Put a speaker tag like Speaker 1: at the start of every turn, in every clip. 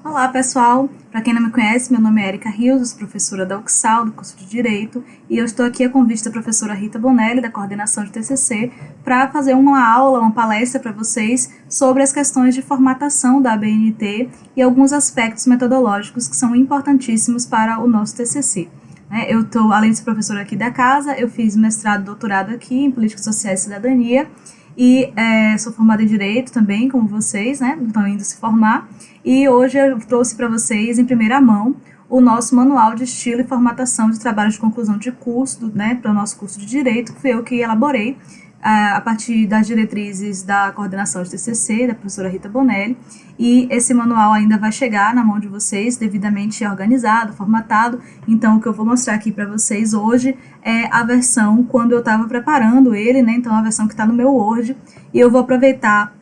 Speaker 1: Olá, pessoal! Para quem não me conhece, meu nome é Erika Rios, sou professora da UXAL, do curso de Direito, e eu estou aqui a convite da professora Rita Bonelli, da coordenação de TCC, para fazer uma aula, uma palestra para vocês sobre as questões de formatação da ABNT e alguns aspectos metodológicos que são importantíssimos para o nosso TCC. Eu estou, além de ser professora aqui da casa, eu fiz mestrado e doutorado aqui em Políticas Sociais e Cidadania, e sou formada em Direito também, como vocês, estão indo se formar. E hoje eu trouxe para vocês, em primeira mão, o nosso manual de estilo e formatação de trabalho de conclusão de curso, para o nosso curso de Direito, que foi eu que elaborei a partir das diretrizes da coordenação de TCC, da professora Rita Bonelli, e esse manual ainda vai chegar na mão de vocês, devidamente organizado, formatado. Então, o que eu vou mostrar aqui para vocês hoje é a versão quando eu estava preparando ele, então a versão que está no meu Word, e eu vou aproveitar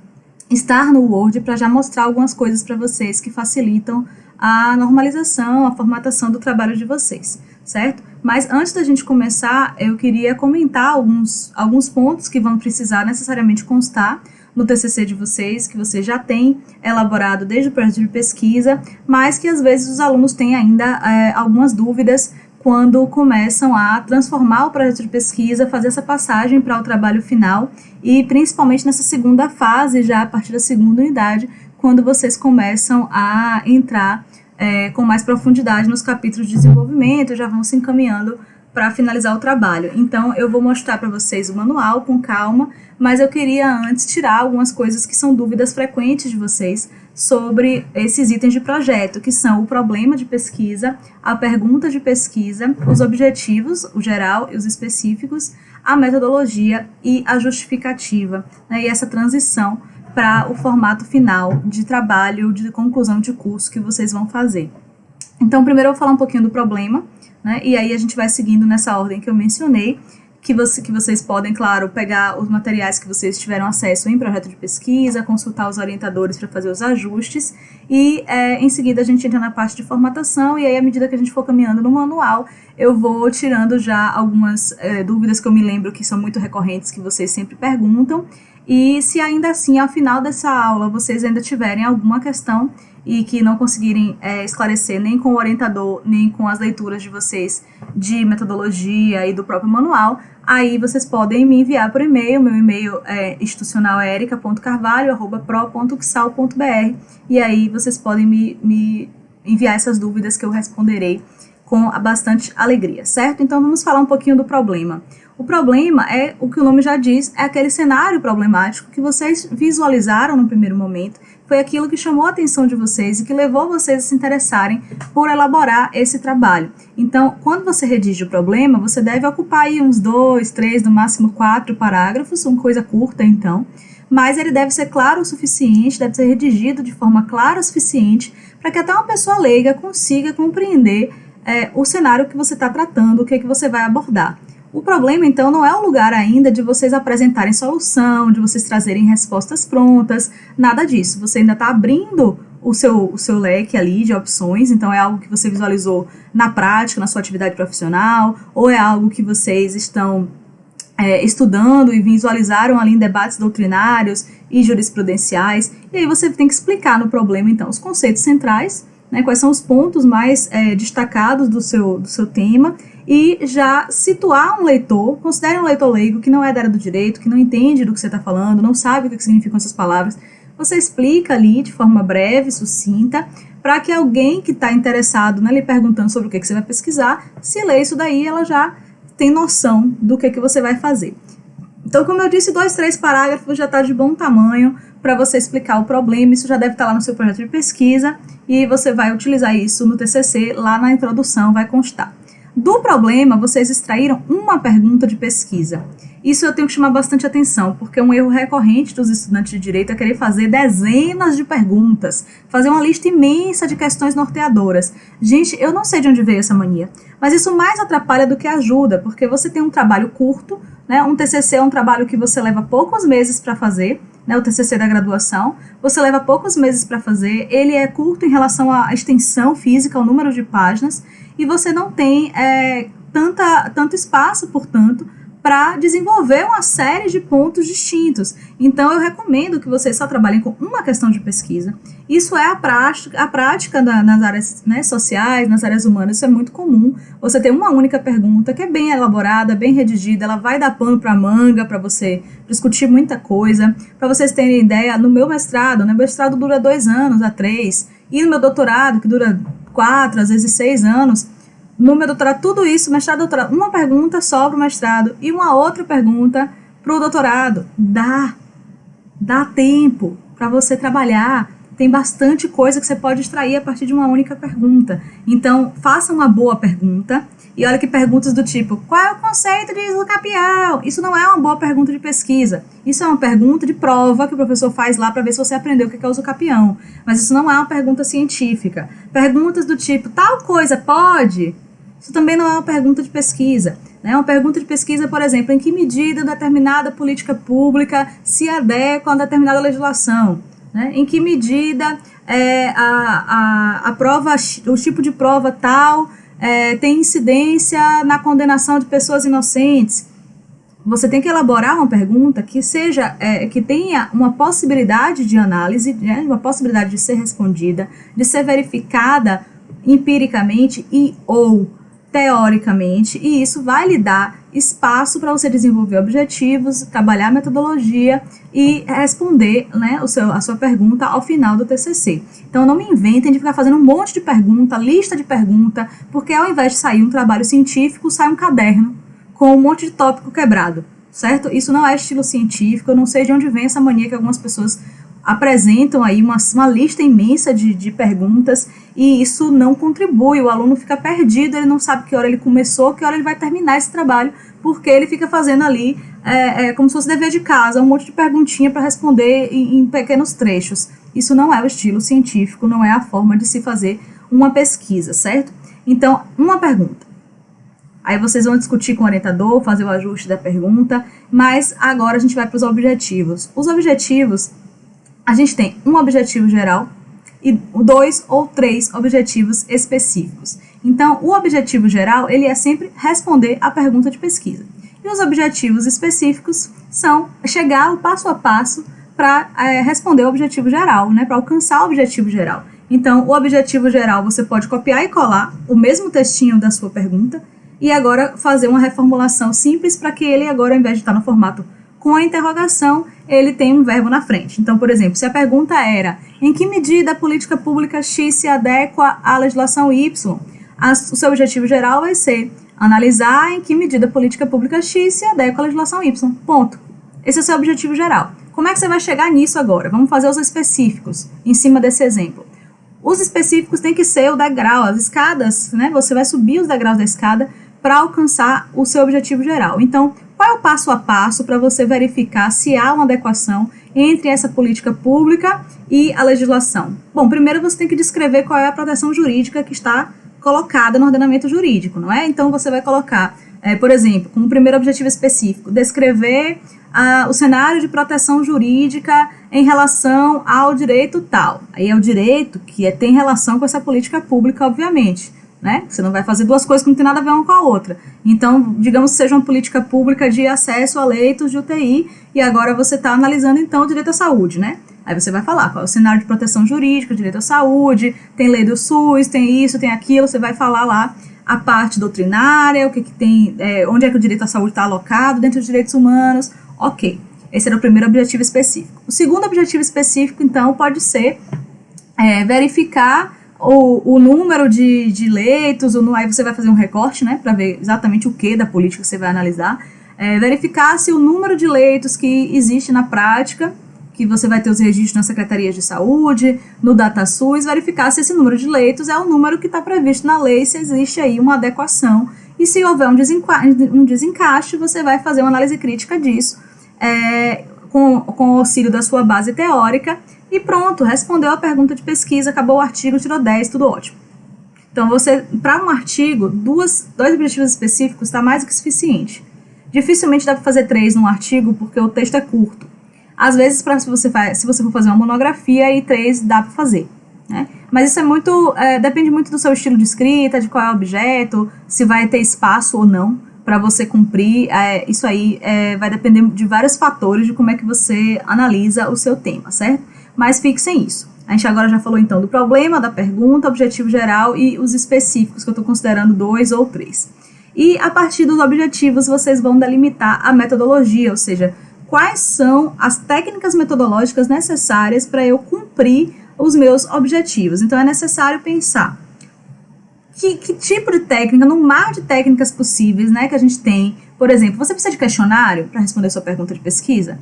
Speaker 1: estar no Word para já mostrar algumas coisas para vocês que facilitam a normalização, a formatação do trabalho de vocês, certo? Mas antes da gente começar, eu queria comentar alguns pontos que vão precisar necessariamente constar no TCC de vocês, que vocês já têm elaborado desde o projeto de pesquisa, mas que às vezes os alunos têm ainda algumas dúvidas quando começam a transformar o projeto de pesquisa, fazer essa passagem para o trabalho final e principalmente nessa segunda fase, já a partir da segunda unidade, quando vocês começam a entrar com mais profundidade nos capítulos de desenvolvimento, já vão se encaminhando para finalizar o trabalho. Então, eu vou mostrar para vocês o manual com calma, mas eu queria antes tirar algumas coisas que são dúvidas frequentes de vocês sobre esses itens de projeto, que são o problema de pesquisa, a pergunta de pesquisa, os objetivos, o geral e os específicos, a metodologia e a justificativa, e essa transição para o formato final de trabalho, de conclusão de curso que vocês vão fazer. Então, primeiro eu vou falar um pouquinho do problema, e aí a gente vai seguindo nessa ordem que eu mencionei, que vocês podem, claro, pegar os materiais que vocês tiveram acesso em projeto de pesquisa, consultar os orientadores para fazer os ajustes, e em seguida a gente entra na parte de formatação, e aí à medida que a gente for caminhando no manual, eu vou tirando já algumas dúvidas que eu me lembro que são muito recorrentes, que vocês sempre perguntam, e se ainda assim, ao final dessa aula, vocês ainda tiverem alguma questão e que não conseguirem esclarecer nem com o orientador, nem com as leituras de vocês de metodologia e do próprio manual, aí vocês podem me enviar por e-mail. Meu e-mail é institucional erica.carvalho@pro.uxal.br, e aí vocês podem me enviar essas dúvidas que eu responderei com bastante alegria, certo? Então vamos falar um pouquinho do problema. O problema é, o que o nome já diz, é aquele cenário problemático que vocês visualizaram no primeiro momento, foi aquilo que chamou a atenção de vocês e que levou vocês a se interessarem por elaborar esse trabalho. Então, quando você redige o problema, você deve ocupar aí uns 2, 3, no máximo 4 parágrafos, uma coisa curta então, mas ele deve ser claro o suficiente, deve ser redigido de forma clara o suficiente para que até uma pessoa leiga consiga compreender o cenário que você está tratando, o que é que você vai abordar. O problema, então, não é o lugar ainda de vocês apresentarem solução, de vocês trazerem respostas prontas, nada disso. Você ainda está abrindo o seu leque ali de opções, então é algo que você visualizou na prática, na sua atividade profissional, ou é algo que vocês estão estudando e visualizaram ali em debates doutrinários e jurisprudenciais, e aí você tem que explicar no problema, então, os conceitos centrais, quais são os pontos mais destacados do seu tema, e já situar um leitor, considere um leitor leigo que não é da área do direito, que não entende do que você está falando, não sabe o que significam essas palavras. Você explica ali de forma breve, sucinta, para que alguém que está interessado, lhe perguntando sobre o que você vai pesquisar, se lê isso daí, ela já tem noção do que você vai fazer. Então, como eu disse, 2, 3 parágrafos já está de bom tamanho para você explicar o problema. Isso já deve estar lá no seu projeto de pesquisa e você vai utilizar isso no TCC, lá na introdução vai constar. Do problema, vocês extraíram uma pergunta de pesquisa. Isso eu tenho que chamar bastante atenção, porque um erro recorrente dos estudantes de direito é querer fazer dezenas de perguntas, fazer uma lista imensa de questões norteadoras. Gente, eu não sei de onde veio essa mania, mas isso mais atrapalha do que ajuda, porque você tem um trabalho curto, um TCC é um trabalho que você leva poucos meses para fazer, o TCC da graduação, você leva poucos meses para fazer, ele é curto em relação à extensão física, ao número de páginas, e você não tem tanto espaço, portanto, para desenvolver uma série de pontos distintos. Então, eu recomendo que vocês só trabalhem com uma questão de pesquisa. Isso é a prática nas áreas, né, sociais, nas áreas humanas, isso é muito comum. Você tem uma única pergunta que é bem elaborada, bem redigida, ela vai dar pano para manga para você discutir muita coisa. Para vocês terem ideia, no meu mestrado, né, meu mestrado dura 2 anos a 3, e no meu doutorado, que dura 4, às vezes 6 anos, no meu doutorado, tudo isso, mestrado, doutorado, uma pergunta só para o mestrado e uma outra pergunta para o doutorado. Dá tempo para você trabalhar. Tem bastante coisa que você pode extrair a partir de uma única pergunta. Então, faça uma boa pergunta. E olha que perguntas do tipo, qual é o conceito de isocapião? Isso não é uma boa pergunta de pesquisa. Isso é uma pergunta de prova que o professor faz lá para ver se você aprendeu o que é o isocapião. Mas isso não é uma pergunta científica. Perguntas do tipo, tal coisa pode? Isso também não é uma pergunta de pesquisa. Né? Uma pergunta de pesquisa, por exemplo, em que medida determinada política pública se adequa a determinada legislação? Né? Em que medida a prova, o tipo de prova tal tem incidência na condenação de pessoas inocentes? Você tem que elaborar uma pergunta que seja, que tenha uma possibilidade de análise, né? Uma possibilidade de ser respondida, de ser verificada empiricamente e ou teoricamente, e isso vai lhe dar espaço para você desenvolver objetivos, trabalhar metodologia e responder, né, a sua pergunta ao final do TCC. Então, não me inventem de ficar fazendo um monte de pergunta, lista de pergunta, porque ao invés de sair um trabalho científico, sai um caderno com um monte de tópico quebrado, certo? Isso não é estilo científico, eu não sei de onde vem essa mania que algumas pessoas apresentam aí uma lista imensa de perguntas, e isso não contribui, o aluno fica perdido, ele não sabe que hora ele começou, que hora ele vai terminar esse trabalho, porque ele fica fazendo ali, como se fosse dever de casa, um monte de perguntinha para responder em pequenos trechos. Isso não é o estilo científico, não é a forma de se fazer uma pesquisa, certo? Então, uma pergunta. Aí vocês vão discutir com o orientador, fazer o ajuste da pergunta, mas agora a gente vai para os objetivos. Os objetivos, a gente tem um objetivo geral e 2 ou 3 objetivos específicos. Então, o objetivo geral, ele é sempre responder a pergunta de pesquisa. E os objetivos específicos são chegar o passo a passo para responder o objetivo geral, né, para alcançar o objetivo geral. Então, o objetivo geral, você pode copiar e colar o mesmo textinho da sua pergunta e agora fazer uma reformulação simples para que ele agora, ao invés de estar no formato com a interrogação, ele tem um verbo na frente. Então, por exemplo, se a pergunta era em que medida a política pública X se adequa à legislação Y, o seu objetivo geral vai ser analisar em que medida a política pública X se adequa à legislação Y. Ponto. Esse é o seu objetivo geral. Como é que você vai chegar nisso agora? Vamos fazer os específicos em cima desse exemplo. Os específicos têm que ser o degrau, as escadas, né? Você vai subir os degraus da escada para alcançar o seu objetivo geral. Então, qual é o passo a passo para você verificar se há uma adequação entre essa política pública e a legislação? Bom, primeiro você tem que descrever qual é a proteção jurídica que está colocada no ordenamento jurídico, não é? Então, você vai colocar, por exemplo, como primeiro objetivo específico, descrever o cenário de proteção jurídica em relação ao direito tal. Aí é o direito que tem relação com essa política pública, obviamente. Né? Você não vai fazer duas coisas que não tem nada a ver uma com a outra. Então, digamos que seja uma política pública de acesso a leitos de UTI e agora você está analisando, então, o direito à saúde, né? Aí você vai falar qual é o cenário de proteção jurídica, direito à saúde, tem lei do SUS, tem isso, tem aquilo, você vai falar lá a parte doutrinária, o que tem, onde é que o direito à saúde está alocado dentro dos direitos humanos. Ok, esse era o primeiro objetivo específico. O segundo objetivo específico, então, pode ser verificar o número de leitos, aí você vai fazer um recorte, né, para ver exatamente o que da política você vai analisar, verificar se o número de leitos que existe na prática, que você vai ter os registros nas secretarias de saúde, no DataSUS, verificar se esse número de leitos é o número que está previsto na lei, se existe aí uma adequação, e se houver um desencaixe, você vai fazer uma análise crítica disso, com o auxílio da sua base teórica, e pronto, respondeu a pergunta de pesquisa, acabou o artigo, tirou 10, tudo ótimo. Então, para um artigo, dois objetivos específicos está mais do que suficiente. Dificilmente dá para fazer 3 num artigo, porque o texto é curto. Às vezes, se você for fazer uma monografia, aí 3 dá para fazer. Né? Mas isso depende muito do seu estilo de escrita, de qual é o objeto, se vai ter espaço ou não para você cumprir, isso aí vai depender de vários fatores de como é que você analisa o seu tema, certo? Mas fixem isso. A gente agora já falou então do problema, da pergunta, objetivo geral e os específicos, que eu estou considerando 2 ou 3. E a partir dos objetivos vocês vão delimitar a metodologia, ou seja, quais são as técnicas metodológicas necessárias para eu cumprir os meus objetivos. Então é necessário pensar que tipo de técnica, no mar de técnicas possíveis, né, que a gente tem. Por exemplo, você precisa de questionário para responder sua pergunta de pesquisa?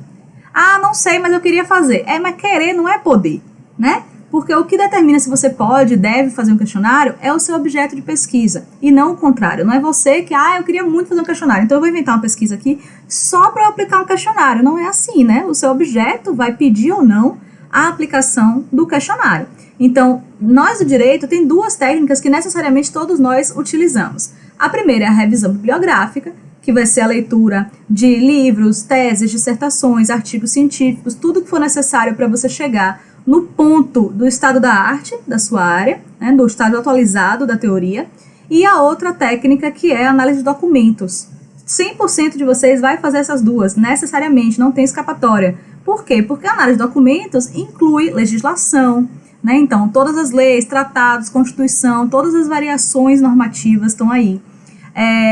Speaker 1: Ah, não sei, mas eu queria fazer. Mas querer não é poder, né? Porque o que determina se você pode, deve fazer um questionário é o seu objeto de pesquisa, e não o contrário. Não é você que, eu queria muito fazer um questionário, então eu vou inventar uma pesquisa aqui só para eu aplicar um questionário. Não é assim, né? O seu objeto vai pedir ou não a aplicação do questionário. Então, nós do direito tem 2 técnicas que necessariamente todos nós utilizamos. A primeira é a revisão bibliográfica, que vai ser a leitura de livros, teses, dissertações, artigos científicos, tudo que for necessário para você chegar no ponto do estado da arte da sua área, né, do estado atualizado da teoria. E a outra técnica, que é a análise de documentos. 100% de vocês vai fazer essas 2, necessariamente, não tem escapatória. Por quê? Porque a análise de documentos inclui legislação, né? Então, todas as leis, tratados, constituição, todas as variações normativas estão aí.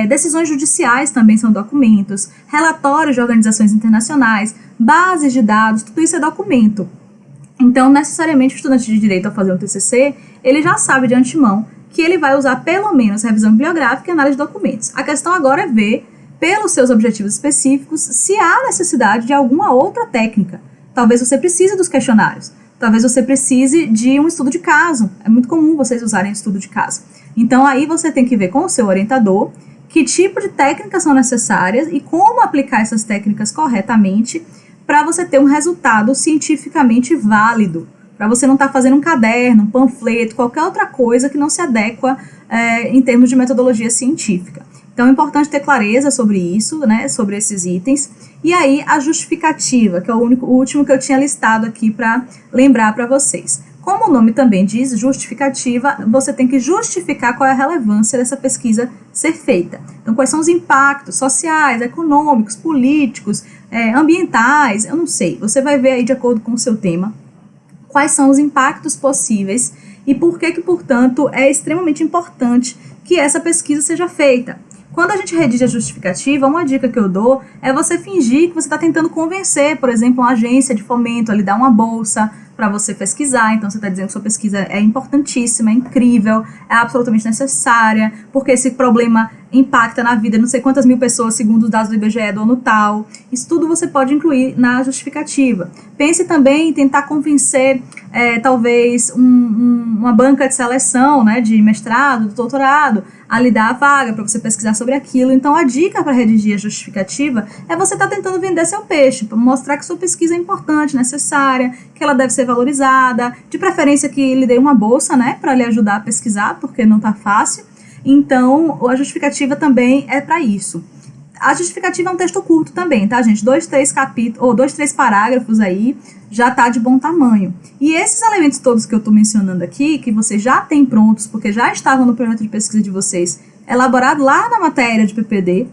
Speaker 1: Decisões judiciais também são documentos, relatórios de organizações internacionais, bases de dados, tudo isso é documento. Então, necessariamente, o estudante de direito, ao fazer um TCC, ele já sabe de antemão que ele vai usar pelo menos revisão bibliográfica e análise de documentos. A questão agora é ver, pelos seus objetivos específicos, se há necessidade de alguma outra técnica. Talvez você precise dos questionários. Talvez você precise de um estudo de caso. É muito comum vocês usarem estudo de caso. Então, aí você tem que ver com o seu orientador que tipo de técnicas são necessárias e como aplicar essas técnicas corretamente para você ter um resultado cientificamente válido. Para você não estar fazendo um caderno, um panfleto, qualquer outra coisa que não se adequa em termos de metodologia científica. Então, é importante ter clareza sobre isso, né, sobre esses itens. E aí, a justificativa, que é o último que eu tinha listado aqui para lembrar para vocês. Como o nome também diz, justificativa, você tem que justificar qual é a relevância dessa pesquisa ser feita. Então, quais são os impactos sociais, econômicos, políticos, ambientais, eu não sei. Você vai ver aí, de acordo com o seu tema, quais são os impactos possíveis e por que, portanto, é extremamente importante que essa pesquisa seja feita. Quando a gente redige a justificativa, uma dica que eu dou é você fingir que você está tentando convencer, por exemplo, uma agência de fomento a lhe dar uma bolsa para você pesquisar. Então, você está dizendo que sua pesquisa é importantíssima, é incrível, é absolutamente necessária, porque esse problema impacta na vida de não sei quantas mil pessoas, segundo os dados do IBGE do ano tal. Isso tudo você pode incluir na justificativa. Pense também em tentar convencer, talvez, uma banca de seleção, né, de mestrado, de doutorado, a lhe dar a vaga para você pesquisar sobre aquilo. Então, a dica para redigir a justificativa é você estar tentando vender seu peixe, para mostrar que sua pesquisa é importante, necessária, que ela deve ser valorizada, de preferência que lhe dê uma bolsa, né, para lhe ajudar a pesquisar, porque não está fácil. Então, a justificativa também é para isso. A justificativa é um texto curto também, tá, gente? 2, 3 capítulos, ou 2, 3 parágrafos aí, já tá de bom tamanho. E esses elementos todos que eu tô mencionando aqui, que vocês já têm prontos, porque já estavam no projeto de pesquisa de vocês, elaborado lá na matéria de PPD,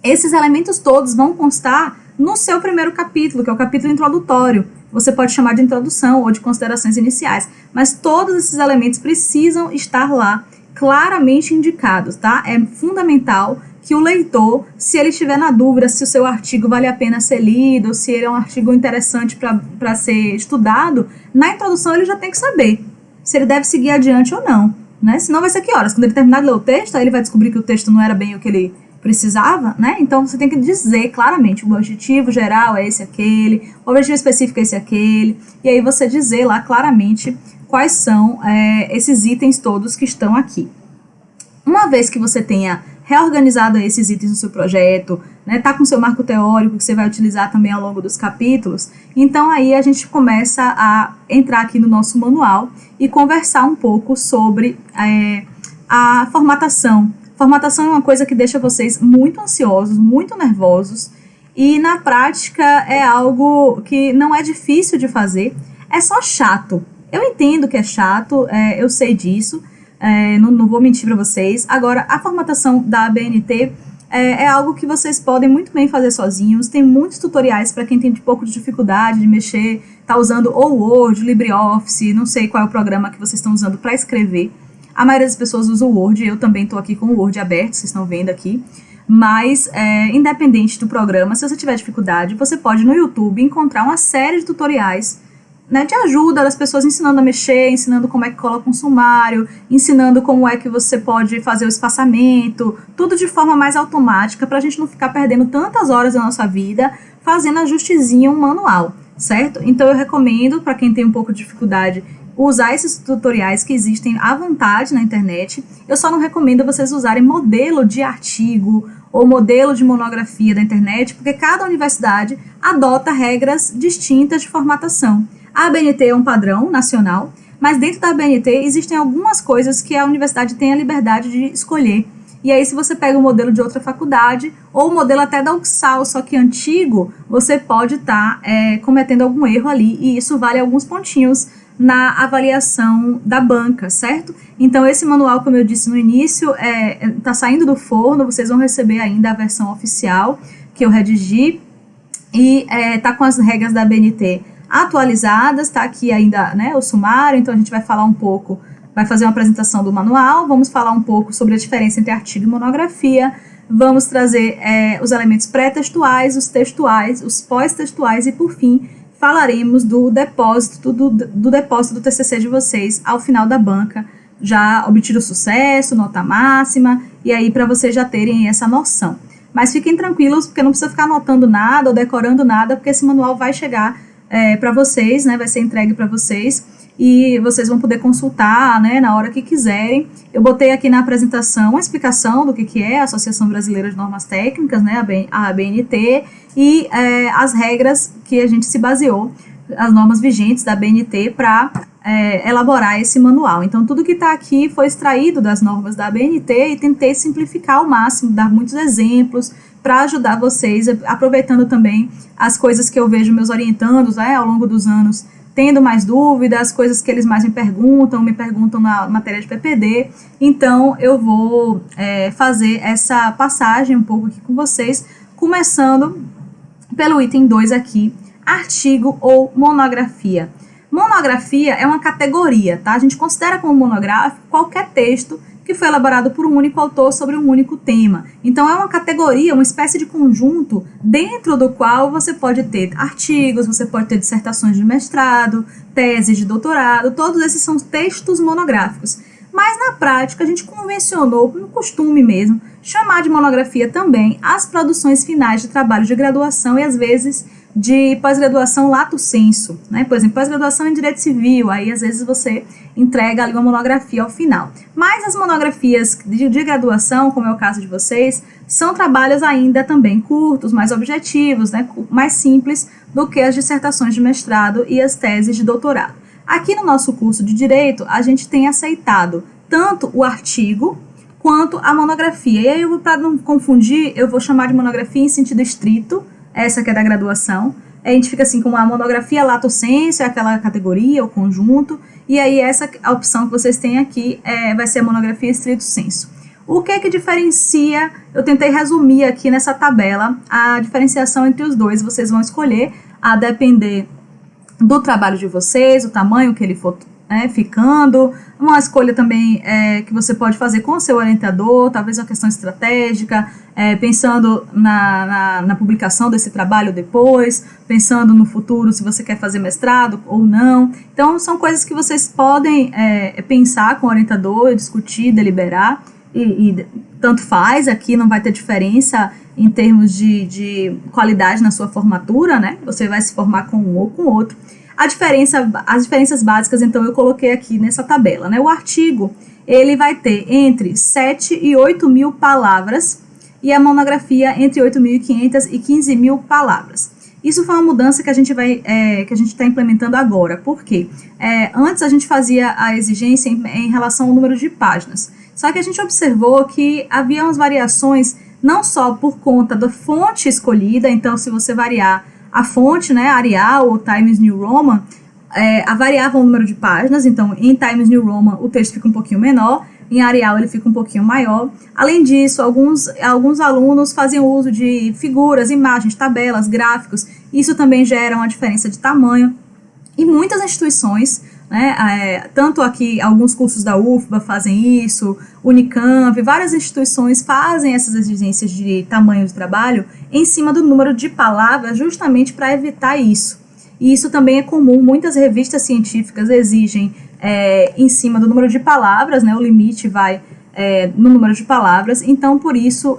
Speaker 1: esses elementos todos vão constar no seu primeiro capítulo, que é o capítulo introdutório. Você pode chamar de introdução ou de considerações iniciais, mas todos esses elementos precisam estar lá, claramente indicados, tá? É fundamental que o leitor, se ele estiver na dúvida se o seu artigo vale a pena ser lido, ou se ele é um artigo interessante para ser estudado, na introdução ele já tem que saber se ele deve seguir adiante ou não, né? Senão vai ser que horas? Quando ele terminar de ler o texto, aí ele vai descobrir que o texto não era bem o que ele precisava, né? Então você tem que dizer claramente, o objetivo geral é esse, aquele, o objetivo específico é esse, aquele, e aí você dizer lá claramente quais são esses itens todos que estão aqui. Uma vez que você tenha reorganizado esses itens no seu projeto, né, tá com seu marco teórico que você vai utilizar também ao longo dos capítulos, então aí a gente começa a entrar aqui no nosso manual e conversar um pouco sobre a formatação. Formatação é uma coisa que deixa vocês muito ansiosos, muito nervosos, e na prática é algo que não é difícil de fazer, é só chato. Eu entendo que é chato, eu sei disso, não vou mentir para vocês. Agora, a formatação da ABNT é algo que vocês podem muito bem fazer sozinhos. Tem muitos tutoriais para quem tem um pouco de dificuldade de mexer, tá usando ou Word, LibreOffice, não sei qual é o programa que vocês estão usando para escrever. A maioria das pessoas usa o Word, eu também estou aqui com o Word aberto, vocês estão vendo aqui. Mas, independente do programa, se você tiver dificuldade, você pode no YouTube encontrar uma série de tutoriais, né, de ajuda das pessoas ensinando a mexer, ensinando como é que coloca um sumário, ensinando como é que você pode fazer o espaçamento, tudo de forma mais automática, para a gente não ficar perdendo tantas horas da nossa vida fazendo ajustezinho manual, certo? Então eu recomendo, para quem tem um pouco de dificuldade, usar esses tutoriais que existem à vontade na internet. Eu só não recomendo vocês usarem modelo de artigo ou modelo de monografia da internet, porque cada universidade adota regras distintas de formatação. A ABNT é um padrão nacional, mas dentro da ABNT existem algumas coisas que a universidade tem a liberdade de escolher. E aí, se você pega o modelo de outra faculdade, ou o modelo até da UXAL, só que antigo, você pode estar cometendo algum erro ali, e isso vale alguns pontinhos na avaliação da banca, certo? Então, esse manual, como eu disse no início, está saindo do forno, vocês vão receber ainda a versão oficial que eu redigi, e está com as regras da ABNT atualizadas, tá aqui ainda, né, o sumário, então a gente vai falar um pouco, vai fazer uma apresentação do manual, vamos falar um pouco sobre a diferença entre artigo e monografia, vamos trazer os elementos pré-textuais, os textuais, os pós-textuais e, por fim, falaremos do depósito do depósito do TCC de vocês ao final da banca, já obtido sucesso, nota máxima, e aí para vocês já terem essa noção. Mas fiquem tranquilos, porque não precisa ficar anotando nada ou decorando nada, porque esse manual vai chegar para vocês, né, vai ser entregue para vocês e vocês vão poder consultar, né, na hora que quiserem. Eu botei aqui na apresentação uma explicação do que é a Associação Brasileira de Normas Técnicas, né, a ABNT, e as regras que a gente se baseou, as normas vigentes da ABNT para elaborar esse manual. Então, tudo que está aqui foi extraído das normas da ABNT e tentei simplificar ao máximo, dar muitos exemplos, para ajudar vocês, aproveitando também as coisas que eu vejo meus orientandos, né, ao longo dos anos, tendo mais dúvidas, coisas que eles mais me perguntam na matéria de PPD. Então, eu vou fazer essa passagem um pouco aqui com vocês, começando pelo item 2 aqui, artigo ou monografia. Monografia é uma categoria, tá? A gente considera como monográfico qualquer texto que foi elaborado por um único autor sobre um único tema. Então, é uma categoria, uma espécie de conjunto dentro do qual você pode ter artigos, você pode ter dissertações de mestrado, teses de doutorado, todos esses são textos monográficos. Mas, na prática, a gente convencionou, no costume mesmo, chamar de monografia também as produções finais de trabalho de graduação e, às vezes, de pós-graduação lato sensu, né? Por exemplo, pós-graduação em Direito Civil, aí às vezes você entrega ali uma monografia ao final. Mas as monografias de graduação, como é o caso de vocês, são trabalhos ainda também curtos, mais objetivos, né? Mais simples do que as dissertações de mestrado e as teses de doutorado. Aqui no nosso curso de Direito, a gente tem aceitado tanto o artigo quanto a monografia. E aí, para não confundir, eu vou chamar de monografia em sentido estrito, essa que é da graduação. A gente fica assim com a monografia lato sensu, é aquela categoria, o conjunto, e aí a opção que vocês têm aqui vai ser a monografia estrito sensu. O que diferencia, eu tentei resumir aqui nessa tabela, a diferenciação entre os dois, vocês vão escolher a depender do trabalho de vocês, o tamanho que ele for ficando, uma escolha também que você pode fazer com o seu orientador, talvez uma questão estratégica, pensando na publicação desse trabalho depois, pensando no futuro, se você quer fazer mestrado ou não. Então, são coisas que vocês podem pensar com o orientador, discutir, deliberar, e tanto faz, aqui não vai ter diferença em termos de qualidade na sua formatura, né? Você vai se formar com um ou com outro. As diferenças básicas, então, eu coloquei aqui nessa tabela, né? O artigo, ele vai ter entre 7 e 8 mil palavras e a monografia entre 8.500 e 15 mil palavras. Isso foi uma mudança que a gente está implementando agora. Por quê? Antes a gente fazia a exigência em relação ao número de páginas. Só que a gente observou que havia umas variações, não só por conta da fonte escolhida, então se você variar a fonte, né, Arial ou Times New Roman, variava o número de páginas, então em Times New Roman o texto fica um pouquinho menor, em Arial ele fica um pouquinho maior. Além disso, alguns alunos fazem uso de figuras, imagens, tabelas, gráficos. Isso também gera uma diferença de tamanho. E muitas instituições, né, tanto aqui alguns cursos da UFBA fazem isso, Unicamp, várias instituições fazem essas exigências de tamanho de trabalho em cima do número de palavras, justamente para evitar isso. E isso também é comum, muitas revistas científicas exigem em cima do número de palavras, né, o limite vai no número de palavras, então por isso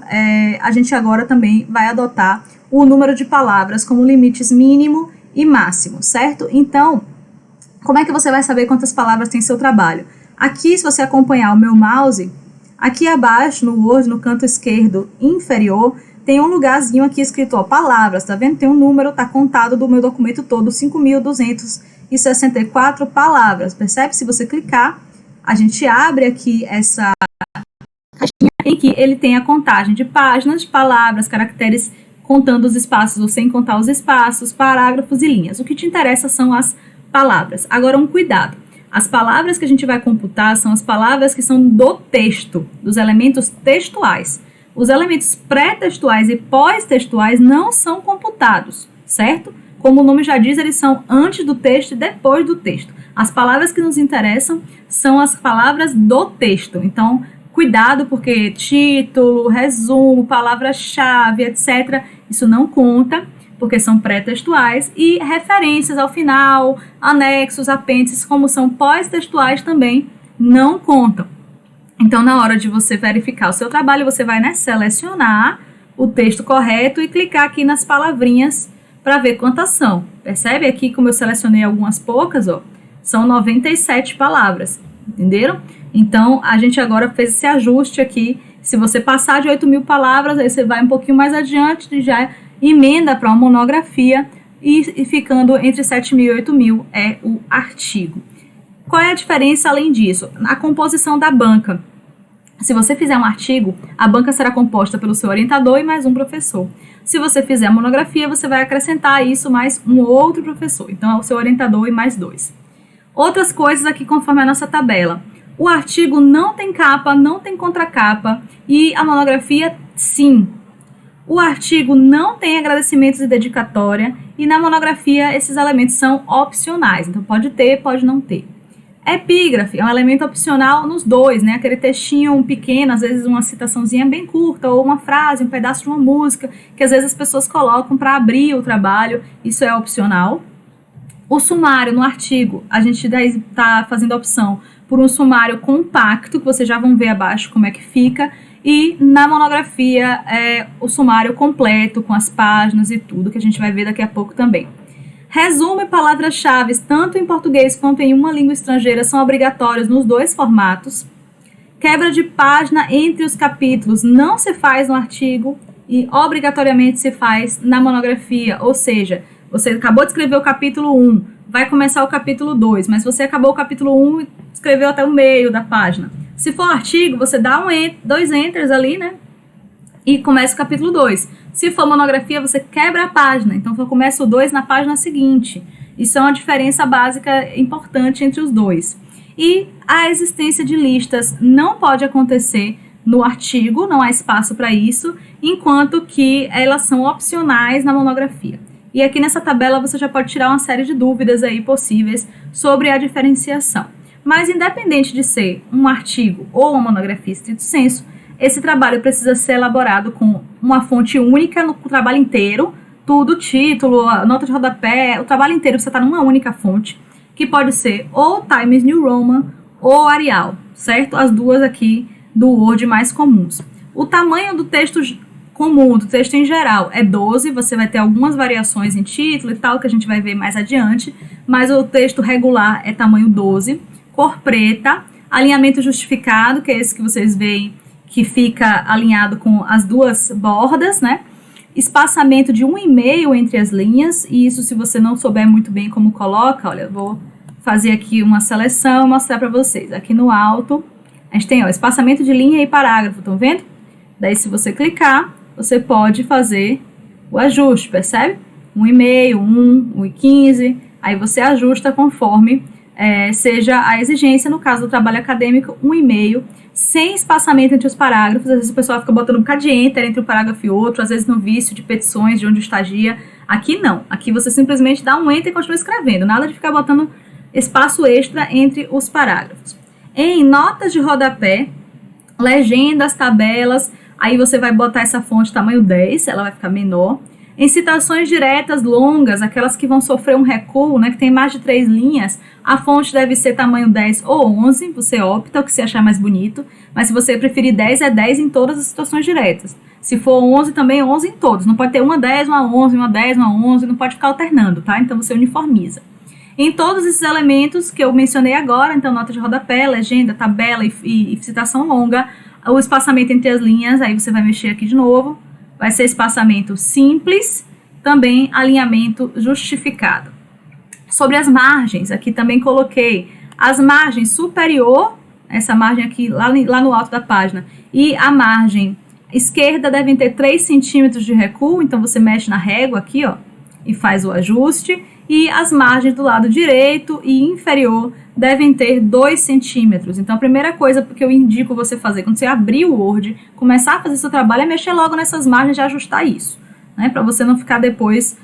Speaker 1: a gente agora também vai adotar o número de palavras como limites mínimo e máximo, certo? Então, como é que você vai saber quantas palavras tem seu trabalho? Aqui, se você acompanhar o meu mouse, aqui abaixo no Word, no canto esquerdo inferior, tem um lugarzinho aqui escrito, ó, palavras, tá vendo? Tem um número, tá contado do meu documento todo, 5.264 palavras, percebe? Se você clicar, a gente abre aqui essa caixinha em que ele tem a contagem de páginas, de palavras, caracteres, contando os espaços ou sem contar os espaços, parágrafos e linhas. O que te interessa são as palavras. Agora, um cuidado. As palavras que a gente vai computar são as palavras que são do texto, dos elementos textuais. Os elementos pré-textuais e pós-textuais não são computados, certo? Como o nome já diz, eles são antes do texto e depois do texto. As palavras que nos interessam são as palavras do texto. Então, cuidado, porque título, resumo, palavra-chave, etc., isso não conta, porque são pré-textuais, e referências ao final, anexos, apêndices, como são pós-textuais, também não contam. Então, na hora de você verificar o seu trabalho, você vai, selecionar o texto correto e clicar aqui nas palavrinhas para ver quantas são. Percebe aqui como eu selecionei algumas poucas, ó, são 97 palavras, entenderam? Então, a gente agora fez esse ajuste aqui. Se você passar de 8.000 palavras, aí você vai um pouquinho mais adiante e já emenda para uma monografia e ficando entre 7.000 e 8.000 é o artigo. Qual é a diferença além disso? A composição da banca. Se você fizer um artigo, a banca será composta pelo seu orientador e mais um professor. Se você fizer a monografia, você vai acrescentar a isso mais um outro professor. Então, é o seu orientador e mais 2. Outras coisas aqui conforme a nossa tabela. O artigo não tem capa, não tem contracapa e a monografia, sim. O artigo não tem agradecimentos e dedicatória e na monografia esses elementos são opcionais. Então, pode ter, pode não ter. Epígrafe é um elemento opcional nos dois, né? Aquele textinho pequeno, às vezes uma citaçãozinha bem curta, ou uma frase, um pedaço de uma música, que às vezes as pessoas colocam para abrir o trabalho, isso é opcional. O sumário no artigo, a gente está fazendo a opção por um sumário compacto, que vocês já vão ver abaixo como é que fica, e na monografia o sumário completo, com as páginas e tudo, que a gente vai ver daqui a pouco também. Resumo e palavras-chave, tanto em português quanto em uma língua estrangeira, são obrigatórios nos dois formatos. Quebra de página entre os capítulos não se faz no artigo e obrigatoriamente se faz na monografia. Ou seja, você acabou de escrever o capítulo 1, vai começar o capítulo 2, mas você acabou o capítulo 1 e escreveu até o meio da página. Se for artigo, você dá dois enters ali, né? E começa o capítulo 2. Se for monografia, você quebra a página. Então, começa o 2 na página seguinte. Isso é uma diferença básica importante entre os dois. E a existência de listas não pode acontecer no artigo, não há espaço para isso, enquanto que elas são opcionais na monografia. E aqui nessa tabela você já pode tirar uma série de dúvidas aí possíveis sobre a diferenciação. Mas independente de ser um artigo ou uma monografia estrito sensu, esse trabalho precisa ser elaborado com uma fonte única no trabalho inteiro, tudo, título, nota de rodapé, o trabalho inteiro você está numa única fonte, que pode ser ou Times New Roman ou Arial, certo? As duas aqui do Word mais comuns. O tamanho do texto comum, do texto em geral, é 12, você vai ter algumas variações em título e tal, que a gente vai ver mais adiante, mas o texto regular é tamanho 12, cor preta, alinhamento justificado, que é esse que vocês veem, que fica alinhado com as duas bordas, né? Espaçamento de 1,5 entre as linhas, e isso se você não souber muito bem como coloca, olha, eu vou fazer aqui uma seleção e mostrar para vocês. Aqui no alto, a gente tem, ó, espaçamento de linha e parágrafo, estão vendo? Daí, se você clicar, você pode fazer o ajuste, percebe? 1,5, 1,15, aí você ajusta conforme seja a exigência, no caso do trabalho acadêmico, 1,5, sem espaçamento entre os parágrafos. Às vezes o pessoal fica botando um bocado de enter entre um parágrafo e outro, às vezes no vício de petições, de onde estagia. Aqui não, aqui você simplesmente dá um enter e continua escrevendo, nada de ficar botando espaço extra entre os parágrafos. Em notas de rodapé, legendas, tabelas, aí você vai botar essa fonte tamanho 10, ela vai ficar menor. Em citações diretas longas, aquelas que vão sofrer um recuo, né, que tem mais de 3 linhas, a fonte deve ser tamanho 10 ou 11, você opta o que você achar mais bonito, mas se você preferir 10, é 10 em todas as citações diretas. Se for 11, também é 11 em todos, não pode ter uma 10, uma 11, uma 10, uma 11, não pode ficar alternando, tá? Então você uniformiza. Em todos esses elementos que eu mencionei agora, então nota de rodapé, legenda, tabela e citação longa, o espaçamento entre as linhas, aí você vai mexer aqui de novo, vai ser espaçamento simples, também alinhamento justificado. Sobre as margens, aqui também coloquei as margens superior, essa margem aqui lá no alto da página, e a margem esquerda devem ter 3 centímetros de recuo, então você mexe na régua aqui, ó, e faz o ajuste, e as margens do lado direito e inferior devem ter 2 centímetros. Então, a primeira coisa que eu indico você fazer quando você abrir o Word, começar a fazer seu trabalho, é mexer logo nessas margens e ajustar isso, né? Para você não ficar depois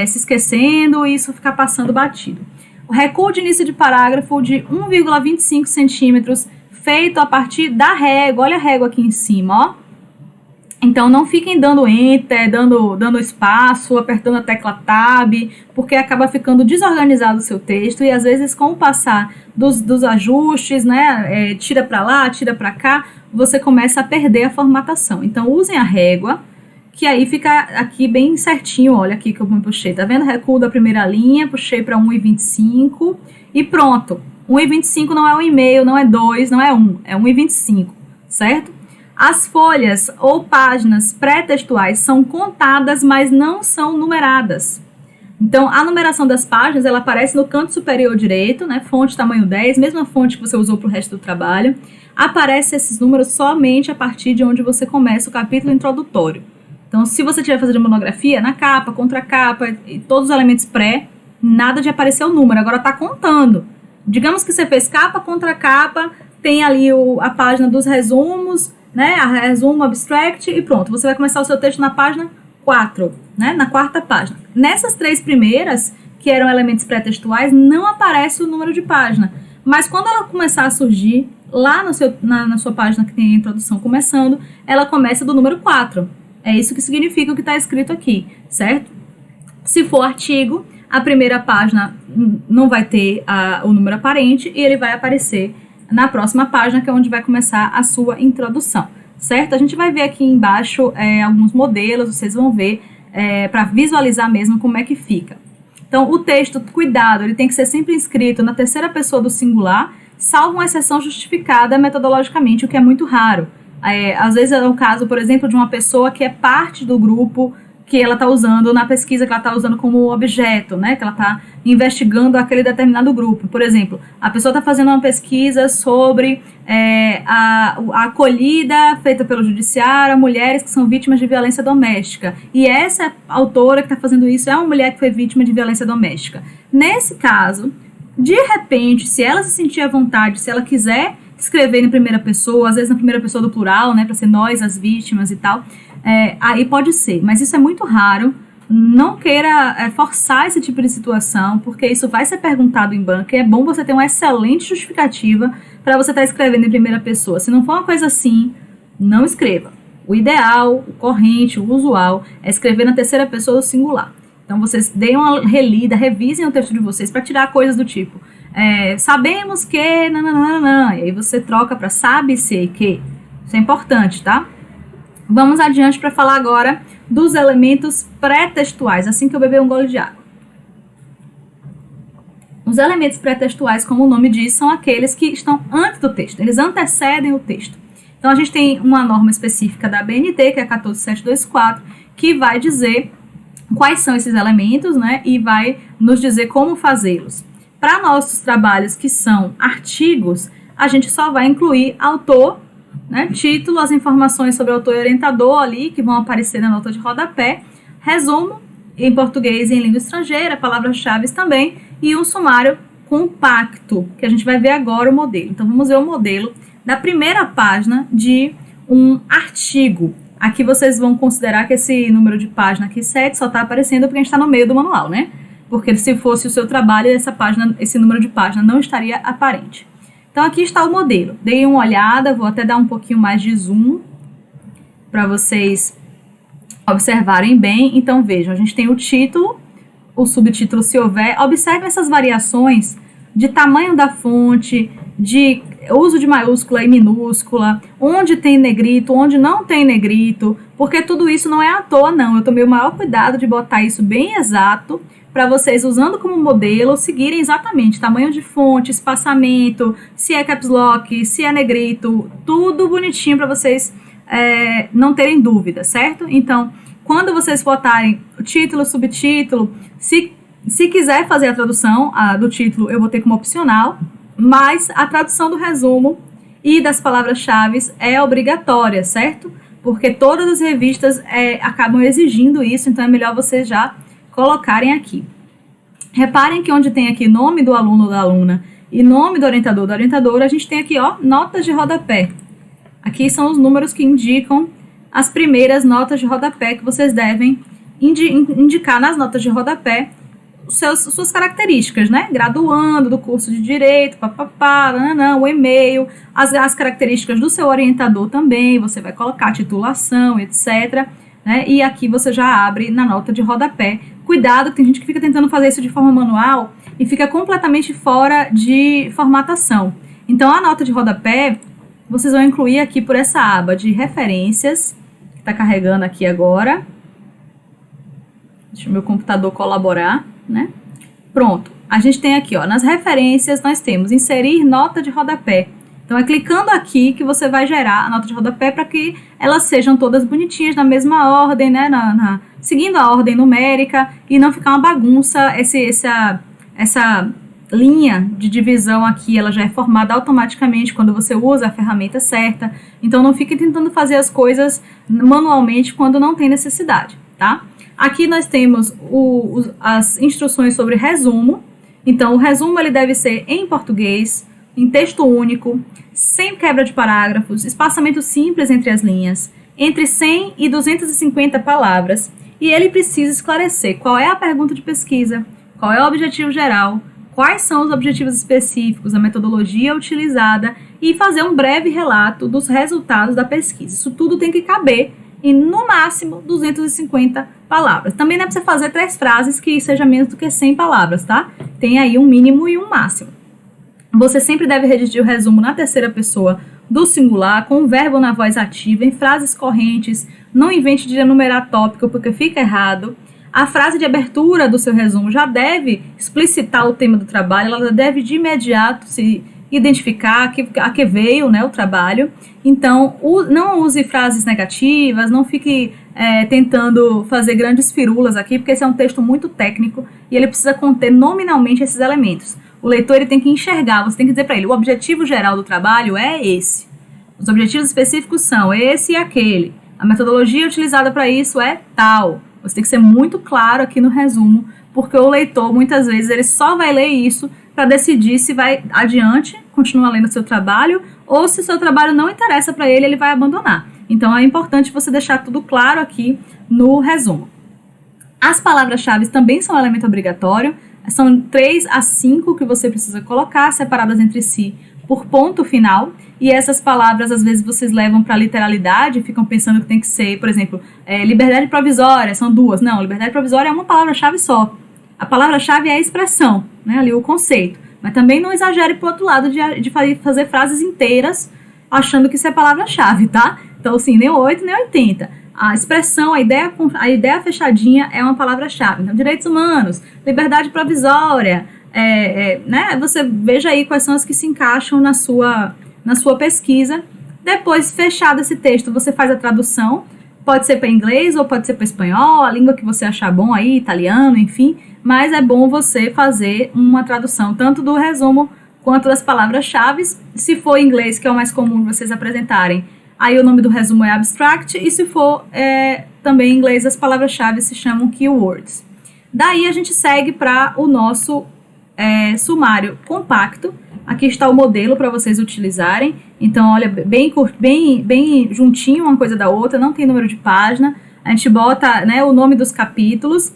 Speaker 1: se esquecendo e isso ficar passando batido. O recuo de início de parágrafo de 1,25 centímetros, feito a partir da régua. Olha a régua aqui em cima, ó. Então, não fiquem dando enter, dando espaço, apertando a tecla tab, porque acaba ficando desorganizado o seu texto e, às vezes, com o passar dos ajustes, né, tira para lá, tira para cá, você começa a perder a formatação. Então, usem a régua, que aí fica aqui bem certinho, olha aqui que eu puxei, tá vendo? Recuo da primeira linha, puxei para 1,25 e pronto. 1,25 não é 1,5, não é 2, não é 1, é 1,25, certo? As folhas ou páginas pré-textuais são contadas, mas não são numeradas. Então, a numeração das páginas, ela aparece no canto superior direito, né? Fonte tamanho 10, mesma fonte que você usou para o resto do trabalho. Aparece esses números somente a partir de onde você começa o capítulo introdutório. Então, se você estiver fazendo monografia, na capa, contracapa e todos os elementos pré, nada de aparecer o número, agora está contando. Digamos que você fez capa, contracapa, tem ali a página dos resumos, né, a resumo, abstract e pronto, você vai começar o seu texto na página 4, né, na 4ª página. Nessas 3 primeiras, que eram elementos pré-textuais, não aparece o número de página, mas quando ela começar a surgir, lá na sua página que tem a introdução começando, ela começa do número 4, é isso que significa o que está escrito aqui, certo? Se for artigo, a primeira página não vai ter o número aparente e ele vai aparecer na próxima página, que é onde vai começar a sua introdução, certo? A gente vai ver aqui embaixo alguns modelos, vocês vão ver, para visualizar mesmo como é que fica. Então, o texto, cuidado, ele tem que ser sempre escrito na terceira pessoa do singular, salvo uma exceção justificada metodologicamente, o que é muito raro. Às vezes é o caso, por exemplo, de uma pessoa que é parte do grupo que ela está usando na pesquisa, que ela está usando como objeto, né? Que ela está investigando aquele determinado grupo. Por exemplo, a pessoa está fazendo uma pesquisa sobre a acolhida feita pelo judiciário a mulheres que são vítimas de violência doméstica. E essa autora que está fazendo isso é uma mulher que foi vítima de violência doméstica. Nesse caso, de repente, se ela se sentir à vontade, se ela quiser escrever em primeira pessoa, às vezes na primeira pessoa do plural, né, para ser nós as vítimas e tal, aí pode ser, mas isso é muito raro. Não queira forçar esse tipo de situação, porque isso vai ser perguntado em banca e é bom você ter uma excelente justificativa para você estar escrevendo em primeira pessoa. Se não for uma coisa assim, não escreva. O ideal, o corrente, o usual é escrever na terceira pessoa do singular. Então vocês deem uma relida, revisem o texto de vocês para tirar coisas do tipo sabemos que, nananana, e aí você troca para sabe-se que. Isso é importante, tá? Vamos adiante para falar agora dos elementos pré-textuais, assim que eu beber um gole de água. Os elementos pré-textuais, como o nome diz, são aqueles que estão antes do texto, eles antecedem o texto. Então a gente tem uma norma específica da BNT, que é a 14724, que vai dizer quais são esses elementos, né, e vai nos dizer como fazê-los. Para nossos trabalhos que são artigos, a gente só vai incluir autor, né, título, as informações sobre autor e orientador ali, que vão aparecer na nota de rodapé, resumo em português e em língua estrangeira, palavras-chave também, e um sumário compacto, que a gente vai ver agora o modelo. Então, vamos ver o modelo da primeira página de um artigo. Aqui vocês vão considerar que esse número de página aqui, 7, só está aparecendo porque a gente está no meio do manual, né? Porque se fosse o seu trabalho, esse número de página não estaria aparente. Então, aqui está o modelo. Dei uma olhada, vou até dar um pouquinho mais de zoom para vocês observarem bem. Então, vejam, a gente tem o título, o subtítulo se houver. Observem essas variações de tamanho da fonte, de uso de maiúscula e minúscula, onde tem negrito, onde não tem negrito, porque tudo isso não é à toa, não. Eu tomei o maior cuidado de botar isso bem exato, para vocês, usando como modelo, seguirem exatamente tamanho de fonte, espaçamento, se é caps lock, se é negrito, tudo bonitinho para vocês não terem dúvida, certo? Então, quando vocês botarem o título, subtítulo, se quiser fazer a tradução do título, eu vou ter como opcional, mas a tradução do resumo e das palavras-chave é obrigatória, certo? Porque todas as revistas acabam exigindo isso, então é melhor vocês já colocarem aqui. Reparem que onde tem aqui nome do aluno ou da aluna e nome do orientador ou da orientadora, a gente tem aqui, ó, notas de rodapé. Aqui são os números que indicam as primeiras notas de rodapé que vocês devem indicar nas notas de rodapé suas características, né? Graduando do curso de Direito, o e-mail, as características do seu orientador também, você vai colocar titulação, etc., né? E aqui você já abre na nota de rodapé. Cuidado, tem gente que fica tentando fazer isso de forma manual e fica completamente fora de formatação. Então, a nota de rodapé, vocês vão incluir aqui por essa aba de referências, que está carregando aqui agora. Deixa o meu computador colaborar, né? Pronto. A gente tem aqui, ó, nas referências, nós temos inserir nota de rodapé. Então, é clicando aqui que você vai gerar a nota de rodapé para que elas sejam todas bonitinhas, na mesma ordem, né? Seguindo a ordem numérica e não ficar uma bagunça. Essa linha de divisão aqui, ela já é formada automaticamente quando você usa a ferramenta certa. Então, não fique tentando fazer as coisas manualmente quando não tem necessidade, tá? Aqui nós temos as instruções sobre resumo. Então, o resumo ele deve ser em português, em texto único, sem quebra de parágrafos, espaçamento simples entre as linhas, entre 100 e 250 palavras, e ele precisa esclarecer qual é a pergunta de pesquisa, qual é o objetivo geral, quais são os objetivos específicos, a metodologia utilizada e fazer um breve relato dos resultados da pesquisa. Isso tudo tem que caber em, no máximo, 250 palavras. Também não é para você fazer 3 frases que seja menos do que 100 palavras, tá? Tem aí um mínimo e um máximo. Você sempre deve redigir o resumo na terceira pessoa do singular, com o verbo na voz ativa, em frases correntes. Não invente de enumerar tópico, porque fica errado. A frase de abertura do seu resumo já deve explicitar o tema do trabalho, ela deve de imediato se identificar a que veio, né, o trabalho. Então, não use frases negativas, não fique tentando fazer grandes firulas aqui, porque esse é um texto muito técnico e ele precisa conter nominalmente esses elementos. O leitor ele tem que enxergar, você tem que dizer para ele, o objetivo geral do trabalho é esse. Os objetivos específicos são esse e aquele. A metodologia utilizada para isso é tal. Você tem que ser muito claro aqui no resumo, porque o leitor, muitas vezes, ele só vai ler isso para decidir se vai adiante, continua lendo o seu trabalho, ou se o seu trabalho não interessa para ele, ele vai abandonar. Então, é importante você deixar tudo claro aqui no resumo. As palavras-chave também são um elemento obrigatório. São 3 a 5 que você precisa colocar, separadas entre si por ponto final. E essas palavras, às vezes, vocês levam para literalidade, ficam pensando que tem que ser, por exemplo, liberdade provisória, são 2. Não, liberdade provisória é uma palavra-chave só. A palavra-chave é a expressão, né, ali o conceito. Mas também não exagere para o outro lado de fazer frases inteiras achando que isso é palavra-chave, tá? Então, assim, nem 8, nem 80. A expressão, a ideia fechadinha é uma palavra-chave. Então, direitos humanos, liberdade provisória, né? Você veja aí quais são as que se encaixam na sua pesquisa. Depois, fechado esse texto, você faz a tradução. Pode ser para inglês ou pode ser para espanhol, a língua que você achar bom aí, italiano, enfim. Mas é bom você fazer uma tradução tanto do resumo quanto das palavras-chave. Se for em inglês, que é o mais comum vocês apresentarem, aí o nome do resumo é abstract, e se for também em inglês, as palavras-chave se chamam keywords. Daí a gente segue para o nosso sumário compacto. Aqui está o modelo para vocês utilizarem. Então, olha, bem juntinho uma coisa da outra, não tem número de página. A gente bota, né, o nome dos capítulos.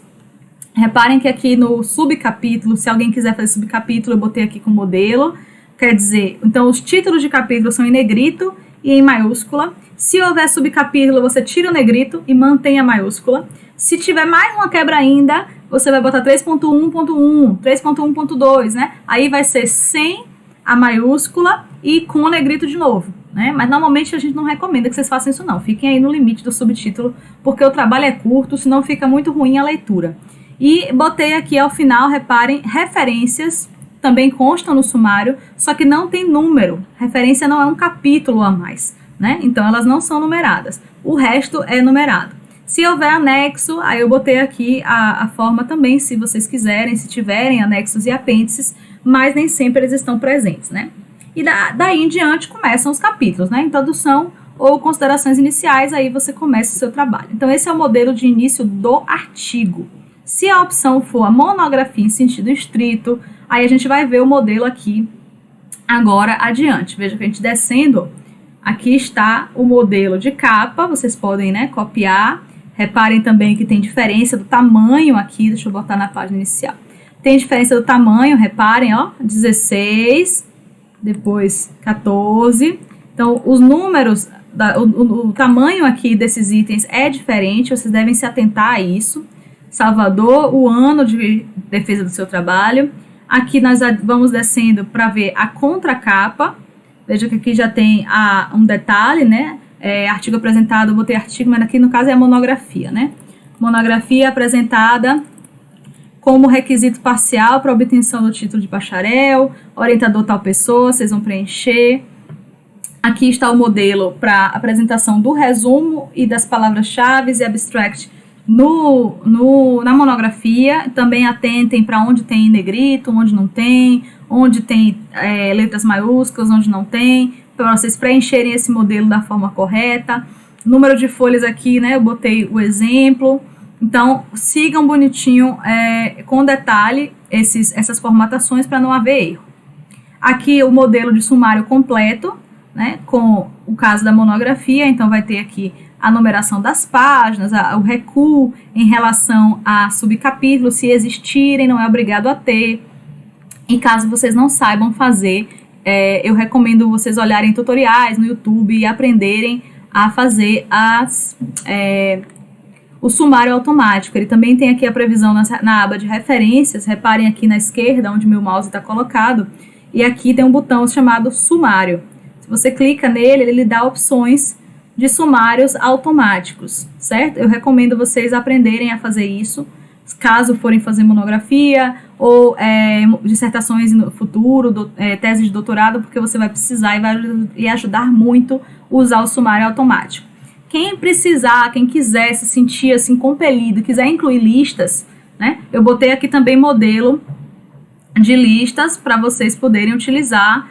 Speaker 1: Reparem que aqui no subcapítulo, se alguém quiser fazer subcapítulo, eu botei aqui com modelo. Quer dizer, então os títulos de capítulo são em negrito e em maiúscula. Se houver subcapítulo, você tira o negrito e mantém a maiúscula. Se tiver mais uma quebra ainda, você vai botar 3.1.1, 3.1.2, né? Aí vai ser sem a maiúscula e com o negrito de novo, né? Mas normalmente a gente não recomenda que vocês façam isso não. Fiquem aí no limite do subtítulo, porque o trabalho é curto, senão fica muito ruim a leitura. E botei aqui ao final, reparem, referências também constam no sumário, só que não tem número. Referência não é um capítulo a mais, né? Então elas não são numeradas. O resto é numerado. Se houver anexo, aí eu botei aqui a forma também, se vocês quiserem, se tiverem anexos e apêndices, mas nem sempre eles estão presentes, né? E daí em diante começam os capítulos, né? Introdução ou considerações iniciais, aí você começa o seu trabalho. Então esse é o modelo de início do artigo. Se a opção for a monografia em sentido estrito, aí a gente vai ver o modelo aqui agora adiante. Veja que a gente descendo, aqui está o modelo de capa, vocês podem, né, copiar. Reparem também que tem diferença do tamanho aqui, deixa eu botar na página inicial. Tem diferença do tamanho, reparem, ó, 16, depois 14. Então, os números, o tamanho aqui desses itens é diferente, vocês devem se atentar a isso. Salvador, o ano de defesa do seu trabalho. Aqui nós vamos descendo para ver a contracapa. Veja que aqui já tem um detalhe, né? Artigo apresentado, eu botei artigo, mas aqui no caso é a monografia, né? Monografia apresentada como requisito parcial para obtenção do título de bacharel, orientador tal pessoa, vocês vão preencher. Aqui está o modelo para apresentação do resumo e das palavras-chave e abstract na monografia. Também atentem para onde tem negrito, onde não tem, onde tem letras maiúsculas, onde não tem, para vocês preencherem esse modelo da forma correta. Número de folhas aqui, né, eu botei o exemplo. Então, sigam bonitinho, com detalhe, essas formatações para não haver erro. Aqui o modelo de sumário completo, né, com o caso da monografia, então vai ter aqui a numeração das páginas, o recuo em relação a subcapítulos, se existirem, não é obrigado a ter. E caso vocês não saibam fazer, eu recomendo vocês olharem tutoriais no YouTube e aprenderem a fazer o sumário automático. Ele também tem aqui a previsão na aba de referências, reparem aqui na esquerda, onde meu mouse está colocado, e aqui tem um botão chamado sumário. Se você clica nele, ele dá opções de sumários automáticos, certo? Eu recomendo vocês aprenderem a fazer isso, caso forem fazer monografia ou dissertações no futuro, tese de doutorado, porque você vai precisar e vai ajudar muito usar o sumário automático. Quem precisar, quem quiser se sentir assim compelido, quiser incluir listas, né? Eu botei aqui também modelo de listas para vocês poderem utilizar.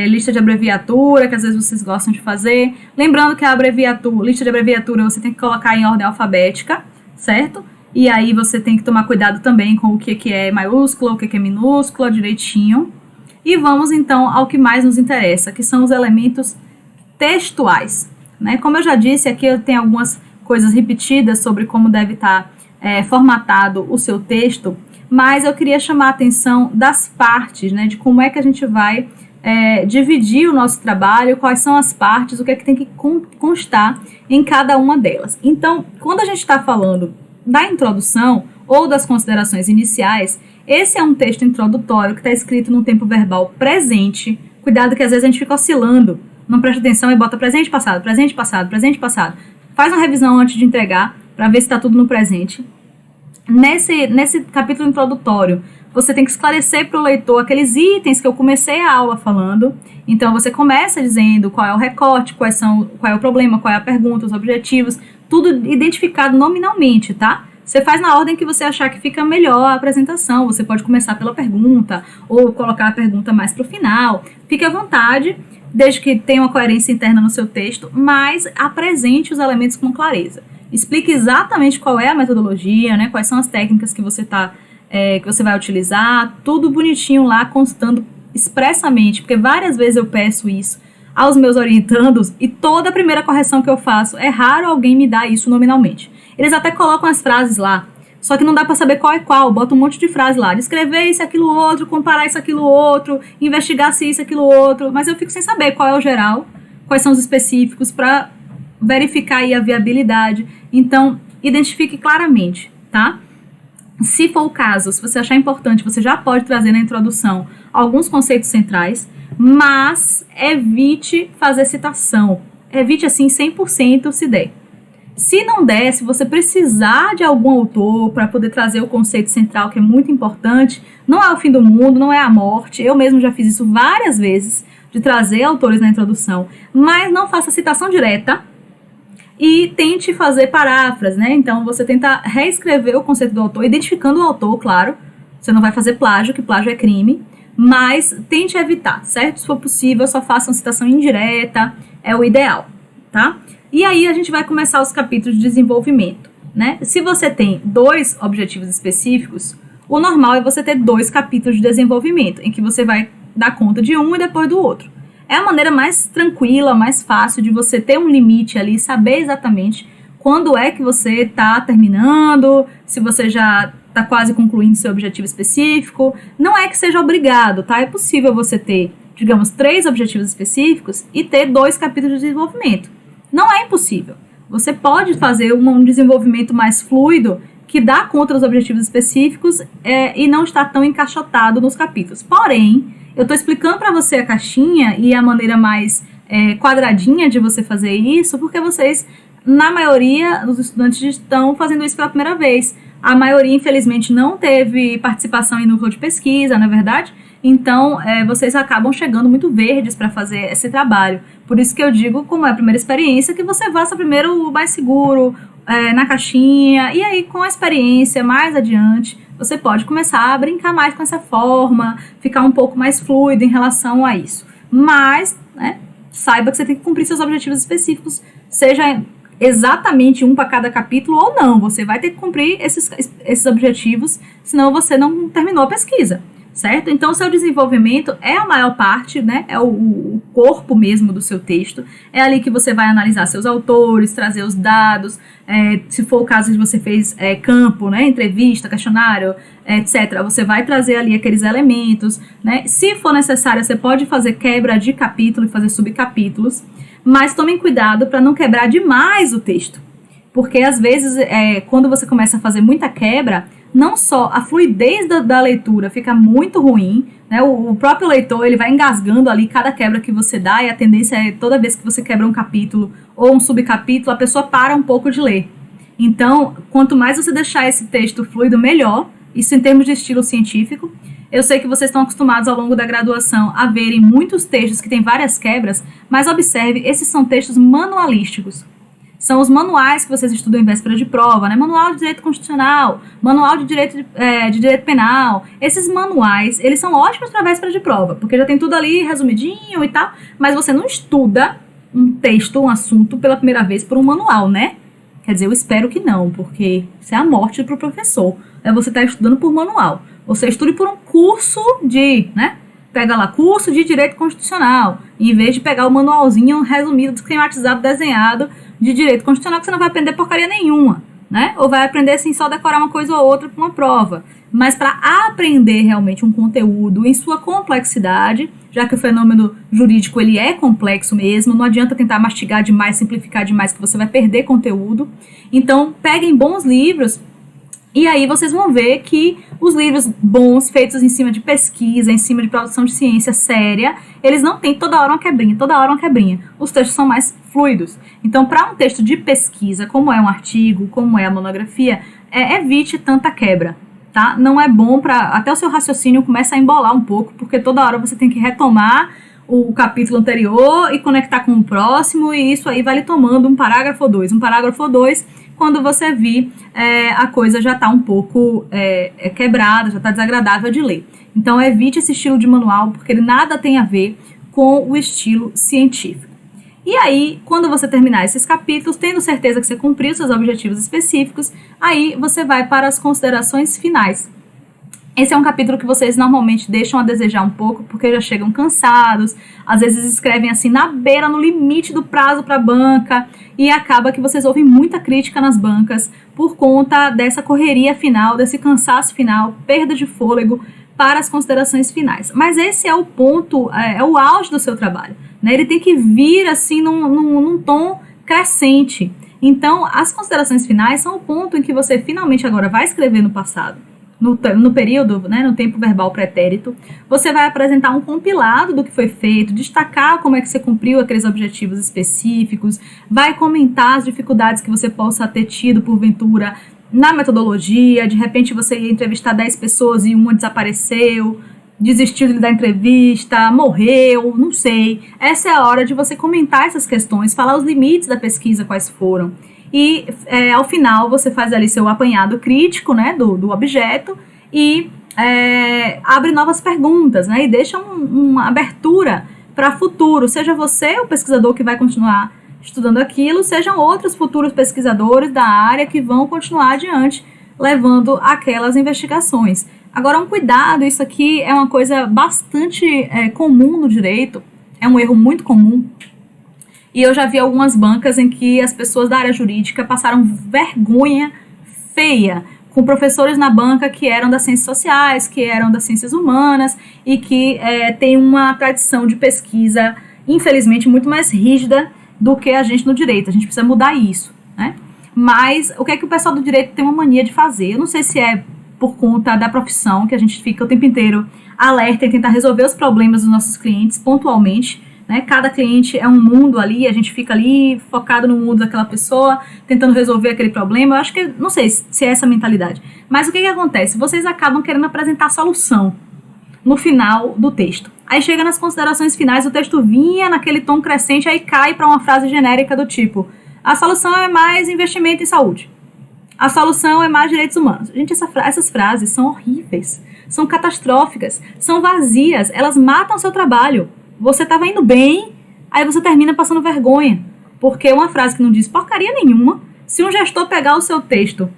Speaker 1: Lista de abreviatura, que às vezes vocês gostam de fazer. Lembrando que a lista de abreviatura você tem que colocar em ordem alfabética, certo? E aí você tem que tomar cuidado também com o que é maiúscula, o que é minúscula, direitinho. E vamos então ao que mais nos interessa, que são os elementos textuais, né? Como eu já disse, aqui eu tenho algumas coisas repetidas sobre como deve estar formatado o seu texto, mas eu queria chamar a atenção das partes, né? De como é que a gente vai dividir o nosso trabalho, quais são as partes, o que é que tem que constar em cada uma delas. Então, quando a gente está falando da introdução ou das considerações iniciais, esse é um texto introdutório que está escrito no tempo verbal presente. Cuidado que às vezes a gente fica oscilando, não presta atenção e bota presente, passado, presente, passado, presente, passado. Faz uma revisão antes de entregar para ver se está tudo no presente. Nesse capítulo introdutório, você tem que esclarecer para o leitor aqueles itens que eu comecei a aula falando. Então, você começa dizendo qual é o recorte, qual é o problema, qual é a pergunta, os objetivos, tudo identificado nominalmente, tá? Você faz na ordem que você achar que fica melhor a apresentação. Você pode começar pela pergunta ou colocar a pergunta mais para o final. Fique à vontade, desde que tenha uma coerência interna no seu texto, mas apresente os elementos com clareza. Explique exatamente qual é a metodologia, né? Quais são as técnicas que você está que você vai utilizar, tudo bonitinho lá, constando expressamente, porque várias vezes eu peço isso aos meus orientandos e toda a primeira correção que eu faço, é raro alguém me dar isso nominalmente. Eles até colocam as frases lá, só que não dá pra saber qual é qual, bota um monte de frase lá, descrever isso, aquilo, outro, comparar isso, aquilo, outro, investigar se isso, aquilo, outro, mas eu fico sem saber qual é o geral, quais são os específicos, pra verificar aí a viabilidade. Então, identifique claramente, tá? Se for o caso, se você achar importante, você já pode trazer na introdução alguns conceitos centrais, mas evite fazer citação. Evite, assim, 100% se der. Se não der, se você precisar de algum autor para poder trazer o conceito central, que é muito importante, não é o fim do mundo, não é a morte. Eu mesmo já fiz isso várias vezes, de trazer autores na introdução, mas não faça citação direta e tente fazer paráfrase, né? Então, você tenta reescrever o conceito do autor, identificando o autor, claro. Você não vai fazer plágio, que plágio é crime, mas tente evitar, certo? Se for possível, só faça uma citação indireta, é o ideal, tá? E aí a gente vai começar os capítulos de desenvolvimento, né? Se você tem 2 objetivos específicos, o normal é você ter 2 capítulos de desenvolvimento, em que você vai dar conta de um e depois do outro. É a maneira mais tranquila, mais fácil de você ter um limite ali, saber exatamente quando é que você está terminando, se você já está quase concluindo seu objetivo específico. Não é que seja obrigado, tá? É possível você ter, digamos, 3 objetivos específicos e ter 2 capítulos de desenvolvimento. Não é impossível. Você pode fazer um desenvolvimento mais fluido que dá conta dos objetivos específicos e não está tão encaixotado nos capítulos. Porém, eu estou explicando para você a caixinha e a maneira mais quadradinha de você fazer isso, porque vocês, na maioria, os estudantes estão fazendo isso pela primeira vez. A maioria, infelizmente, não teve participação em núcleo de pesquisa, não é verdade? Então, vocês acabam chegando muito verdes para fazer esse trabalho. Por isso que eu digo, como é a primeira experiência, que você faça primeiro o mais seguro, na caixinha, e aí com a experiência mais adiante, você pode começar a brincar mais com essa forma, ficar um pouco mais fluido em relação a isso. Mas, né, saiba que você tem que cumprir seus objetivos específicos, seja exatamente um para cada capítulo ou não, você vai ter que cumprir esses objetivos, senão você não terminou a pesquisa. Certo? Então, o seu desenvolvimento é a maior parte, né? É o corpo mesmo do seu texto. É ali que você vai analisar seus autores, trazer os dados, se for o caso de você fez campo, né? Entrevista, questionário, etc. Você vai trazer ali aqueles elementos, né? Se for necessário, você pode fazer quebra de capítulo e fazer subcapítulos, mas tomem cuidado para não quebrar demais o texto. Porque, às vezes, quando você começa a fazer muita quebra, não só a fluidez da leitura fica muito ruim, né? O próprio leitor ele vai engasgando ali cada quebra que você dá, e a tendência é toda vez que você quebra um capítulo ou um subcapítulo, a pessoa para um pouco de ler. Então, quanto mais você deixar esse texto fluido, melhor. Isso em termos de estilo científico. Eu sei que vocês estão acostumados ao longo da graduação a verem muitos textos que têm várias quebras, mas observe, esses são textos manualísticos. São os manuais que vocês estudam em véspera de prova, né? Manual de Direito Constitucional, Manual de Direito, de Direito Penal. Esses manuais, eles são ótimos para véspera de prova, porque já tem tudo ali resumidinho e tal, mas você não estuda um texto, um assunto pela primeira vez por um manual, né? Quer dizer, eu espero que não, porque isso é a morte para o professor. Você estar estudando por manual. Você estude por um curso né? Pega lá, curso de Direito Constitucional, em vez de pegar o manualzinho resumido, esquematizado, desenhado de Direito Constitucional, que você não vai aprender porcaria nenhuma, né? Ou vai aprender, assim, só decorar uma coisa ou outra para uma prova. Mas para aprender realmente um conteúdo em sua complexidade, já que o fenômeno jurídico ele é complexo mesmo, não adianta tentar mastigar demais, simplificar demais, que você vai perder conteúdo. Então, peguem bons livros. E aí vocês vão ver que os livros bons, feitos em cima de pesquisa, em cima de produção de ciência séria, eles não têm toda hora uma quebrinha. Os textos são mais fluidos. Então, para um texto de pesquisa, como é um artigo, como é a monografia, evite tanta quebra, tá? Não é bom para... Até o seu raciocínio começa a embolar um pouco, porque toda hora você tem que retomar o capítulo anterior e conectar com o próximo, e isso aí vai lhe tomando um parágrafo ou dois. Quando você vir, a coisa já está um pouco quebrada, já está desagradável de ler. Então, evite esse estilo de manual, porque ele nada tem a ver com o estilo científico. E aí, quando você terminar esses capítulos, tendo certeza que você cumpriu seus objetivos específicos, aí você vai para as considerações finais. Esse é um capítulo que vocês normalmente deixam a desejar um pouco, porque já chegam cansados, às vezes escrevem assim na beira, no limite do prazo para a banca, e acaba que vocês ouvem muita crítica nas bancas por conta dessa correria final, desse cansaço final, perda de fôlego para as considerações finais. Mas esse é o ponto, é o auge do seu trabalho, né? Ele tem que vir assim num tom crescente. Então, as considerações finais são o ponto em que você finalmente agora vai escrever no passado. No período, né, no tempo verbal pretérito, você vai apresentar um compilado do que foi feito, destacar como é que você cumpriu aqueles objetivos específicos, vai comentar as dificuldades que você possa ter tido, porventura, na metodologia. De repente você ia entrevistar 10 pessoas e uma desapareceu, desistiu da entrevista, morreu, não sei. Essa é a hora de você comentar essas questões, falar os limites da pesquisa, quais foram. E ao final você faz ali seu apanhado crítico, né, do objeto e abre novas perguntas, né, e deixa uma abertura para futuro, seja você o pesquisador que vai continuar estudando aquilo, sejam outros futuros pesquisadores da área que vão continuar adiante levando aquelas investigações. Agora, um cuidado, isso aqui é uma coisa bastante comum no direito, é um erro muito comum. E eu já vi algumas bancas em que as pessoas da área jurídica passaram vergonha feia com professores na banca que eram das ciências sociais, que eram das ciências humanas e que tem uma tradição de pesquisa, infelizmente, muito mais rígida do que a gente no direito. A gente precisa mudar isso, né? Mas o que é que o pessoal do direito tem uma mania de fazer? Eu não sei se é por conta da profissão, que a gente fica o tempo inteiro alerta em tentar resolver os problemas dos nossos clientes pontualmente, né? Cada cliente é um mundo ali, a gente fica ali focado no mundo daquela pessoa, tentando resolver aquele problema. Eu acho que, não sei se é essa a mentalidade. Mas o que acontece? Vocês acabam querendo apresentar a solução no final do texto. Aí chega nas considerações finais, o texto vinha naquele tom crescente, aí cai para uma frase genérica do tipo: a solução é mais investimento em saúde. A solução é mais direitos humanos. Gente, essas frases são horríveis, são catastróficas, são vazias, elas matam o seu trabalho. Você estava indo bem, aí você termina passando vergonha. Porque uma frase que não diz porcaria nenhuma, se um gestor pegar o seu texto,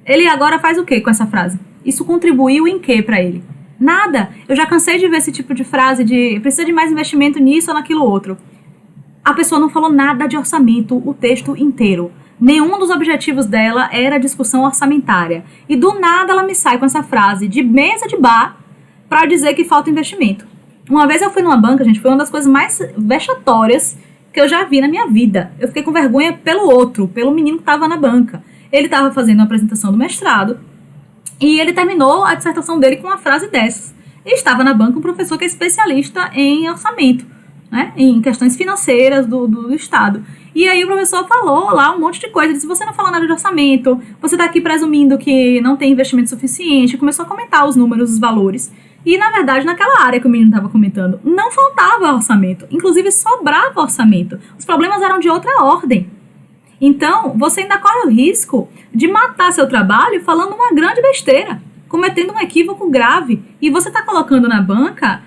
Speaker 1: ele agora faz o quê com essa frase? Isso contribuiu em quê para ele? Nada. Eu já cansei de ver esse tipo de frase de precisa de mais investimento nisso ou naquilo outro. A pessoa não falou nada de orçamento o texto inteiro. Nenhum dos objetivos dela era discussão orçamentária. E do nada ela me sai com essa frase de mesa de bar para dizer que falta investimento. Uma vez eu fui numa banca, gente, foi uma das coisas mais vexatórias que eu já vi na minha vida. Eu fiquei com vergonha pelo outro, pelo menino que estava na banca. Ele estava fazendo uma apresentação do mestrado e ele terminou a dissertação dele com uma frase dessas. E estava na banca um professor que é especialista em orçamento, né, em questões financeiras do Estado. E aí o professor falou lá um monte de coisa, disse: você não fala nada de orçamento, você está aqui presumindo que não tem investimento suficiente, começou a comentar os números, os valores. E, na verdade, naquela área que o menino estava comentando, não faltava orçamento. Inclusive, sobrava orçamento. Os problemas eram de outra ordem. Então, você ainda corre o risco de matar seu trabalho falando uma grande besteira, cometendo um equívoco grave. E você está colocando na banca,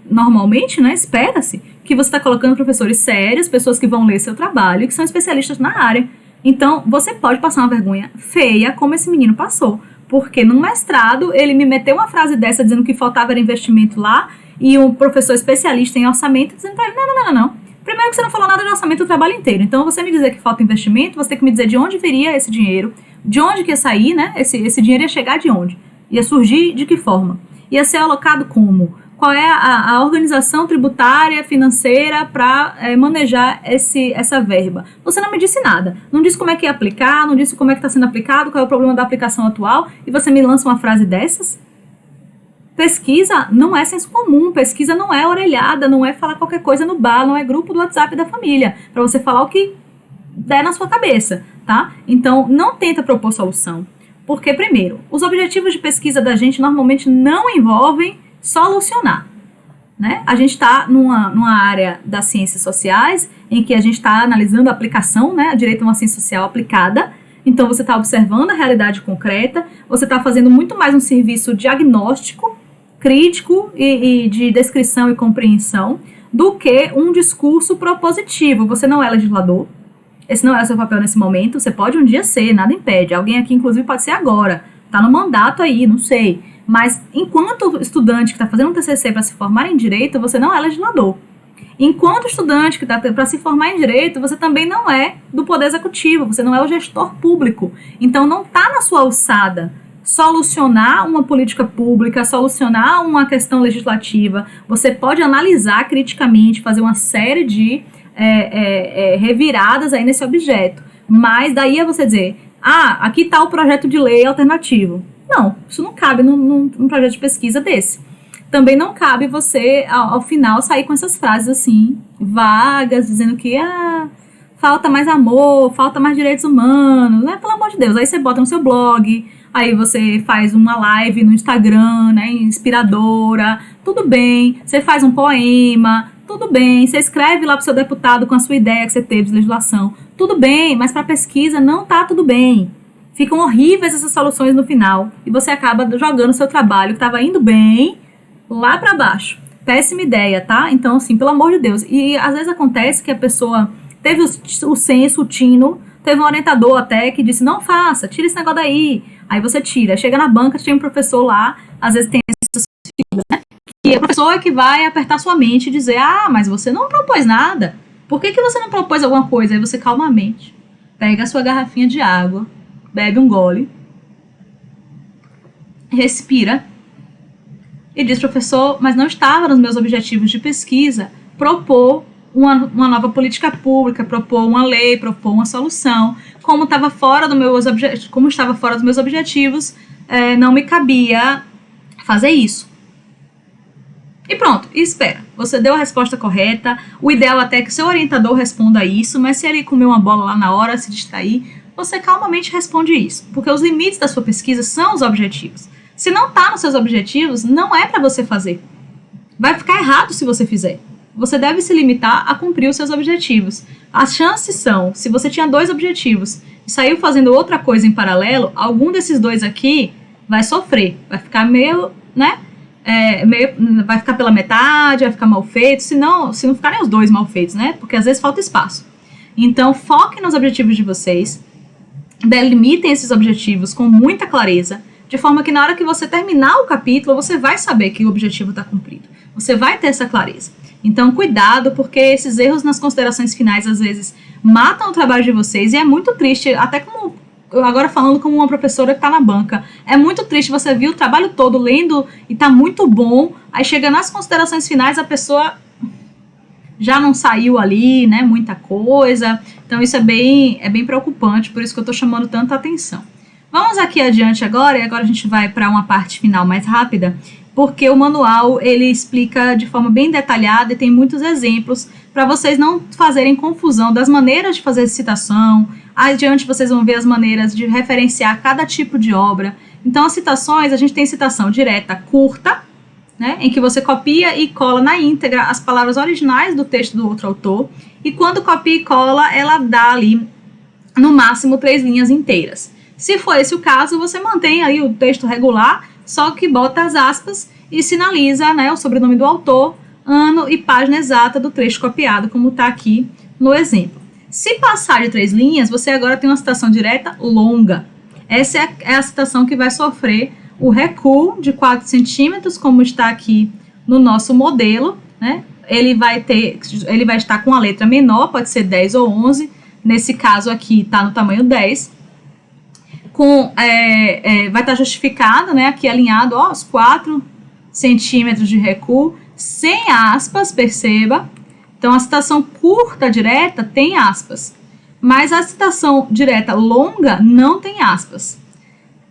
Speaker 1: normalmente, né, espera-se, que você está colocando professores sérios, pessoas que vão ler seu trabalho e que são especialistas na área. Então, você pode passar uma vergonha feia como esse menino passou. Porque no mestrado ele me meteu uma frase dessa dizendo que faltava era investimento lá e um professor especialista em orçamento dizendo para ele: não. Primeiro que você não falou nada de orçamento o trabalho inteiro. Então você me dizer que falta investimento, você tem que me dizer de onde viria esse dinheiro, de onde que ia sair, né? Esse dinheiro ia chegar de onde? Ia surgir de que forma? Ia ser alocado como? Qual é a organização tributária, financeira para manejar essa verba? Você não me disse nada. Não disse como é que ia aplicar, não disse como é que está sendo aplicado, qual é o problema da aplicação atual, e você me lança uma frase dessas? Pesquisa não é senso comum, pesquisa não é orelhada, não é falar qualquer coisa no bar, não é grupo do WhatsApp da família, para você falar o que der na sua cabeça, tá? Então, não tenta propor solução. Porque, primeiro, os objetivos de pesquisa da gente normalmente não envolvem solucionar, né? A gente está numa área das ciências sociais em que a gente está analisando a aplicação, né? A direito a uma ciência social aplicada. Então você está observando a realidade concreta, você está fazendo muito mais um serviço diagnóstico, crítico e de descrição e compreensão do que um discurso propositivo. Você não é legislador, esse não é o seu papel nesse momento. Você pode um dia ser, nada impede. Alguém aqui inclusive pode ser agora, está no mandato aí, não sei. Mas, enquanto estudante que está fazendo um TCC para se formar em direito, você não é legislador. Enquanto estudante que está para se formar em direito, você também não é do poder executivo, você não é o gestor público. Então, não está na sua alçada solucionar uma política pública, solucionar uma questão legislativa. Você pode analisar criticamente, fazer uma série de reviradas aí nesse objeto. Mas daí é você dizer, aqui está o projeto de lei alternativo. Não, isso não cabe num projeto de pesquisa desse. Também não cabe você, ao final, sair com essas frases assim, vagas, dizendo que falta mais amor, falta mais direitos humanos, né? Pelo amor de Deus. Aí você bota no seu blog, aí você faz uma live no Instagram, né? Inspiradora, tudo bem. Você faz um poema, tudo bem. Você escreve lá pro seu deputado com a sua ideia que você teve de legislação, tudo bem. Mas para pesquisa não tá tudo bem. Ficam horríveis essas soluções no final e você acaba jogando seu trabalho que estava indo bem lá para baixo. Péssima ideia, tá? Então, assim, pelo amor de Deus. E às vezes acontece que a pessoa teve o senso, o tino, teve um orientador até que disse, não faça, tira esse negócio daí. Aí você tira. Chega na banca, tem um professor lá, às vezes tem essas figuras, né? E o professor é que vai apertar sua mente e dizer, mas você não propôs nada. Por que você não propôs alguma coisa? Aí você calmamente pega a sua garrafinha de água, bebe um gole, respira e diz, professor, mas não estava nos meus objetivos de pesquisa propor uma nova política pública, propor uma lei, propor uma solução. Como estava fora dos meus objetivos, não me cabia fazer isso. E pronto, e espera. Você deu a resposta correta. O ideal até é que seu orientador responda isso, mas se ele comer uma bola lá na hora, se distrair, você calmamente responde isso. Porque os limites da sua pesquisa são os objetivos. Se não está nos seus objetivos, não é para você fazer. Vai ficar errado se você fizer. Você deve se limitar a cumprir os seus objetivos. As chances são, se você tinha 2 objetivos e saiu fazendo outra coisa em paralelo, algum desses 2 aqui vai sofrer. Vai ficar meio, né? Vai ficar pela metade, vai ficar mal feito. Se não ficarem os 2 mal feitos, né? Porque às vezes falta espaço. Então, foquem nos objetivos de vocês. Delimitem esses objetivos com muita clareza, de forma que na hora que você terminar o capítulo, você vai saber que o objetivo está cumprido. Você vai ter essa clareza. Então, cuidado, porque esses erros nas considerações finais, às vezes, matam o trabalho de vocês. E é muito triste, até como agora falando como uma professora que está na banca, é muito triste você ver o trabalho todo lendo e está muito bom, aí chega nas considerações finais, a pessoa já não saiu ali, né, muita coisa. Então, isso é bem preocupante, por isso que eu estou chamando tanta atenção. Vamos aqui adiante agora, e agora a gente vai para uma parte final mais rápida, porque o manual ele explica de forma bem detalhada e tem muitos exemplos para vocês não fazerem confusão das maneiras de fazer citação. Adiante vocês vão ver as maneiras de referenciar cada tipo de obra. Então, as citações, a gente tem citação direta curta, né, em que você copia e cola na íntegra as palavras originais do texto do outro autor, e quando copia e cola, ela dá ali, no máximo, 3 linhas inteiras. Se for esse o caso, você mantém aí o texto regular, só que bota as aspas e sinaliza, né, o sobrenome do autor, ano e página exata do trecho copiado, como está aqui no exemplo. Se passar de 3 linhas, você agora tem uma citação direta longa. Essa é a citação que vai sofrer o recuo de 4 centímetros, como está aqui no nosso modelo, né? Ele vai estar com a letra menor, pode ser 10 ou 11, nesse caso aqui está no tamanho 10, vai estar justificado, né, aqui alinhado, os 4 centímetros de recuo, sem aspas, perceba. Então, a citação curta, direta, tem aspas, mas a citação direta longa não tem aspas.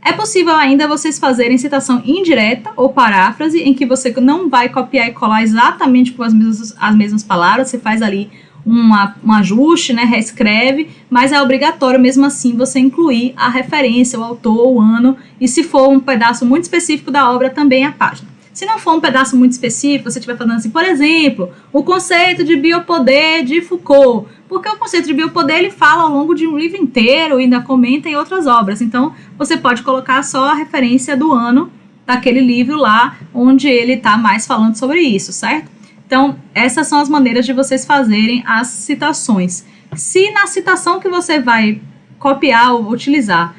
Speaker 1: É possível ainda vocês fazerem citação indireta ou paráfrase, em que você não vai copiar e colar exatamente com as mesmas palavras, você faz ali um ajuste, né, reescreve, mas é obrigatório mesmo assim você incluir a referência, o autor, o ano, e se for um pedaço muito específico da obra, também a página. Se não for um pedaço muito específico, você estiver falando assim, por exemplo, o conceito de biopoder de Foucault, porque o conceito de biopoder ele fala ao longo de um livro inteiro e ainda comenta em outras obras, então você pode colocar só a referência do ano daquele livro lá, onde ele está mais falando sobre isso, certo? Então, essas são as maneiras de vocês fazerem as citações. Se na citação que você vai copiar ou utilizar,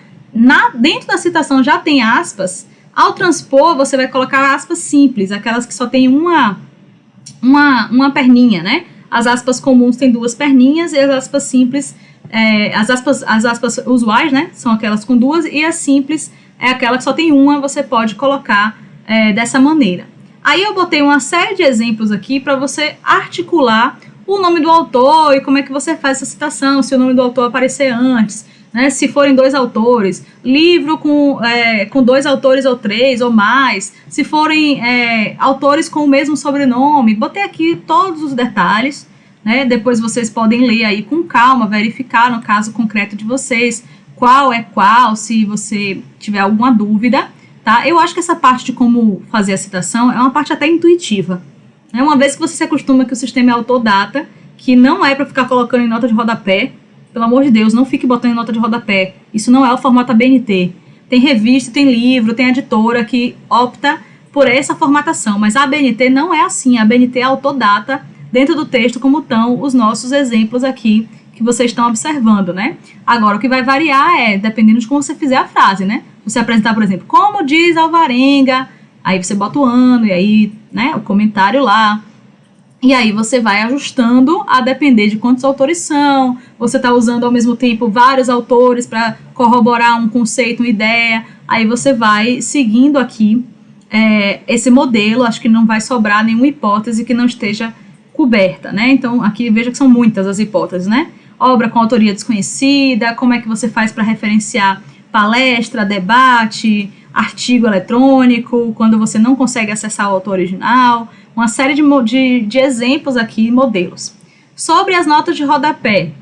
Speaker 1: dentro da citação já tem aspas, Ao transpor, você vai colocar aspas simples, aquelas que só tem uma perninha, né? As aspas comuns têm 2 perninhas e as aspas simples, as aspas usuais, né? São aquelas com 2 e as simples é aquela que só tem uma, você pode colocar dessa maneira. Aí eu botei uma série de exemplos aqui para você articular o nome do autor e como é que você faz essa citação, se o nome do autor aparecer antes, né, se forem 2 autores, livro com 2 autores ou 3 ou mais, se forem autores com o mesmo sobrenome, botei aqui todos os detalhes, né, depois vocês podem ler aí com calma, verificar no caso concreto de vocês, qual é qual, se você tiver alguma dúvida, tá? Eu acho que essa parte de como fazer a citação é uma parte até intuitiva, né, uma vez que você se acostuma que o sistema é autodata, que não é para ficar colocando em nota de rodapé. Pelo amor de Deus, não fique botando em nota de rodapé. Isso não é o formato ABNT. Tem revista, tem livro, tem editora que opta por essa formatação. Mas a ABNT não é assim. A ABNT é autodata dentro do texto, como estão os nossos exemplos aqui que vocês estão observando, né? Agora, o que vai variar é, dependendo de como você fizer a frase, né? Você apresentar, por exemplo, como diz Alvarenga, aí você bota o ano e aí, né, o comentário lá. E aí você vai ajustando a depender de quantos autores são, você está usando ao mesmo tempo vários autores para corroborar um conceito, uma ideia, aí você vai seguindo aqui esse modelo, acho que não vai sobrar nenhuma hipótese que não esteja coberta, né? Então aqui veja que são muitas as hipóteses, né? Obra com autoria desconhecida, como é que você faz para referenciar palestra, debate, artigo eletrônico, quando você não consegue acessar o autor original, uma série de exemplos aqui, modelos. Sobre as notas de rodapé,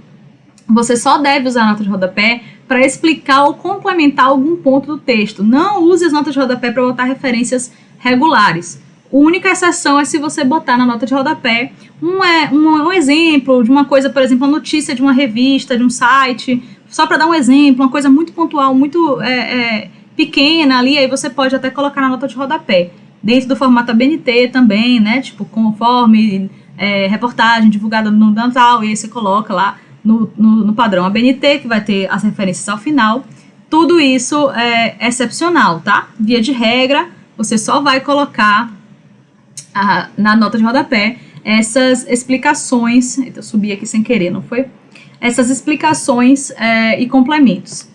Speaker 1: você só deve usar a nota de rodapé para explicar ou complementar algum ponto do texto. Não use as notas de rodapé para botar referências regulares. A única exceção é se você botar na nota de rodapé um exemplo de uma coisa, por exemplo, uma notícia de uma revista, de um site, só para dar um exemplo, uma coisa muito pontual, muito pequena ali, aí você pode até colocar na nota de rodapé. Dentro do formato ABNT também, né? Tipo, conforme reportagem divulgada no Natal, e aí você coloca lá no padrão ABNT, que vai ter as referências ao final. Tudo isso é excepcional, tá? Via de regra, você só vai colocar na nota de rodapé essas explicações. Eita, eu subi aqui sem querer, não foi? Essas explicações e complementos.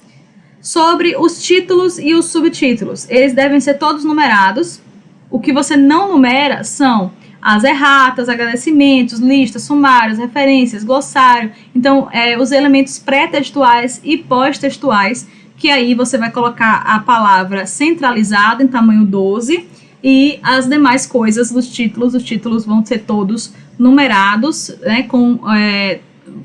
Speaker 1: Sobre os títulos e os subtítulos, eles devem ser todos numerados. O que você não numera são as erratas, agradecimentos, listas, sumários, referências, glossário. Então, os elementos pré-textuais e pós-textuais, que aí você vai colocar a palavra centralizada em tamanho 12 e as demais coisas dos títulos. Os títulos vão ser todos numerados, né,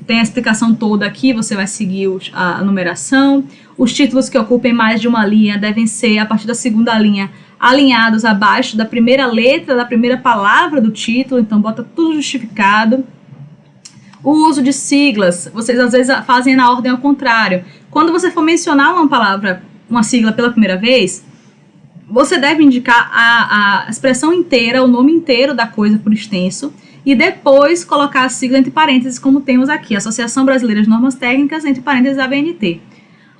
Speaker 1: tem a explicação toda aqui, você vai seguir a numeração. Os títulos que ocupem mais de uma linha devem ser, a partir da segunda linha, alinhados abaixo da primeira letra, da primeira palavra do título, então bota tudo justificado. O uso de siglas, vocês às vezes fazem na ordem ao contrário. Quando você for mencionar uma sigla pela primeira vez, você deve indicar a expressão inteira, o nome inteiro da coisa por extenso, e depois colocar a sigla entre parênteses, como temos aqui, Associação Brasileira de Normas Técnicas, entre parênteses ABNT.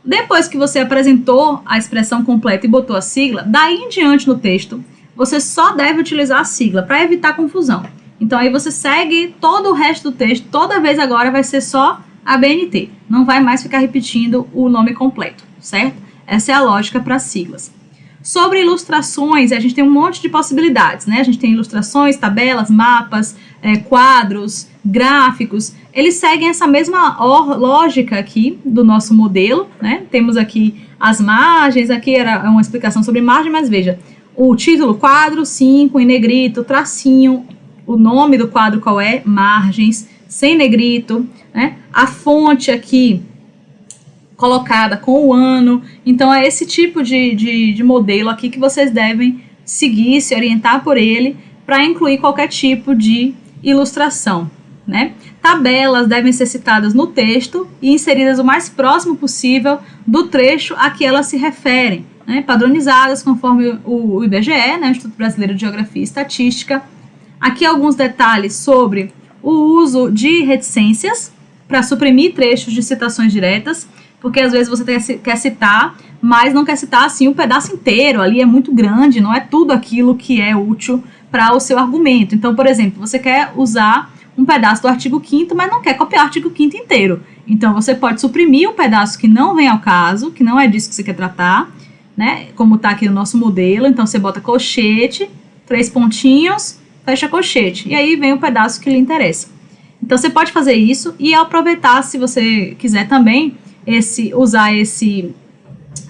Speaker 1: Depois que você apresentou a expressão completa e botou a sigla, daí em diante no texto, você só deve utilizar a sigla para evitar confusão. Então aí você segue todo o resto do texto, toda vez agora vai ser só ABNT, não vai mais ficar repetindo o nome completo, certo? Essa é a lógica para siglas. Sobre ilustrações, a gente tem um monte de possibilidades, né? A gente tem ilustrações, tabelas, mapas, quadros, gráficos. Eles seguem essa mesma lógica aqui do nosso modelo, né? Temos aqui as margens, aqui era uma explicação sobre margem, mas veja, o título, quadro 5, em negrito, tracinho, o nome do quadro qual é? Margens, sem negrito, né? A fonte aqui colocada com o ano. Então é esse tipo de modelo aqui que vocês devem seguir, se orientar por ele, para incluir qualquer tipo de ilustração, né? Tabelas devem ser citadas no texto e inseridas o mais próximo possível do trecho a que elas se referem, né? Padronizadas conforme o IBGE, né? O Instituto Brasileiro de Geografia e Estatística. Aqui alguns detalhes sobre o uso de reticências para suprimir trechos de citações diretas. porque às vezes você quer citar, mas não quer citar assim o pedaço inteiro, ali é muito grande, não é tudo aquilo que é útil para o seu argumento. Então, por exemplo, você quer usar um pedaço do artigo 5º, mas não quer copiar o artigo 5º inteiro. Então, você pode suprimir o pedaço que não vem ao caso, que não é disso que você quer tratar, né? Como está aqui no nosso modelo. Então, você bota colchete, 3 pontinhos, fecha colchete. E aí vem o pedaço que lhe interessa. Então, você pode fazer isso e aproveitar, se você quiser também, usar esse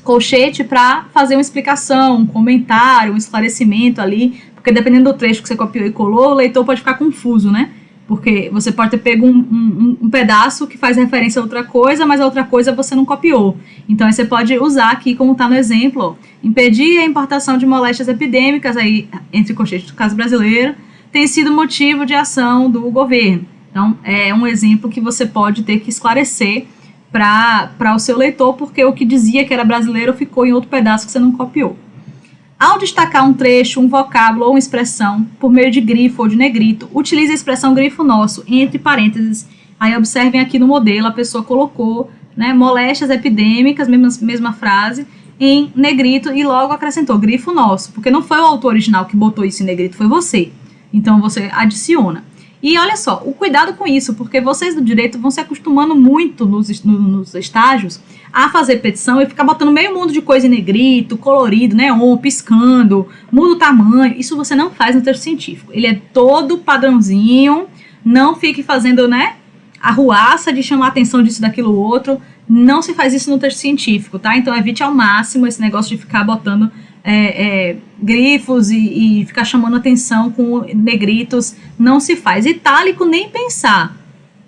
Speaker 1: colchete para fazer uma explicação, um comentário, um esclarecimento ali, porque dependendo do trecho que você copiou e colou, o leitor pode ficar confuso, né? Porque você pode ter pego um pedaço que faz referência a outra coisa, mas a outra coisa você não copiou. Então, aí você pode usar aqui, como está no exemplo, ó, impedir a importação de moléstias epidêmicas, aí, entre colchetes do caso brasileiro, tem sido motivo de ação do governo. Então, é um exemplo que você pode ter que esclarecer para o seu leitor, porque o que dizia que era brasileiro ficou em outro pedaço que você não copiou. Ao destacar um trecho, um vocábulo ou uma expressão por meio de grifo ou de negrito, utilize a expressão grifo nosso, entre parênteses. Aí observem aqui no modelo, a pessoa colocou, né, moléstias epidêmicas, mesma frase, em negrito e logo acrescentou grifo nosso, porque não foi o autor original que botou isso em negrito, foi você. Então você adiciona. E olha só, o cuidado com isso, porque vocês do direito vão se acostumando muito nos estágios a fazer petição e ficar botando meio mundo de coisa em negrito, colorido, neon, piscando, muda o tamanho. Isso você não faz no texto científico. Ele é todo padrãozinho, não fique fazendo, né, arruaça de chamar a atenção disso, daquilo, outro. Não se faz isso no texto científico, tá? Então evite ao máximo esse negócio de ficar botando grifos e ficar chamando atenção com negritos. Não se faz. Itálico nem pensar,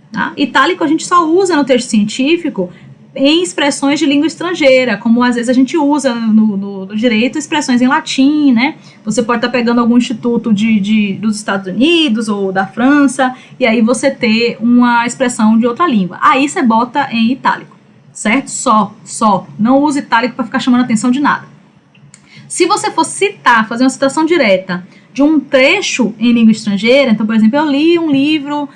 Speaker 1: tá? Itálico a gente só usa no texto científico em expressões de língua estrangeira, como às vezes a gente usa no direito expressões em latim, né? Você pode estar pegando algum instituto dos Estados Unidos ou da França, e aí você ter uma expressão de outra língua. Aí você bota em itálico, certo? Só. Não use itálico para ficar chamando atenção de nada. Se você for citar, fazer uma citação direta de um trecho em língua estrangeira, então, por exemplo, eu li um livro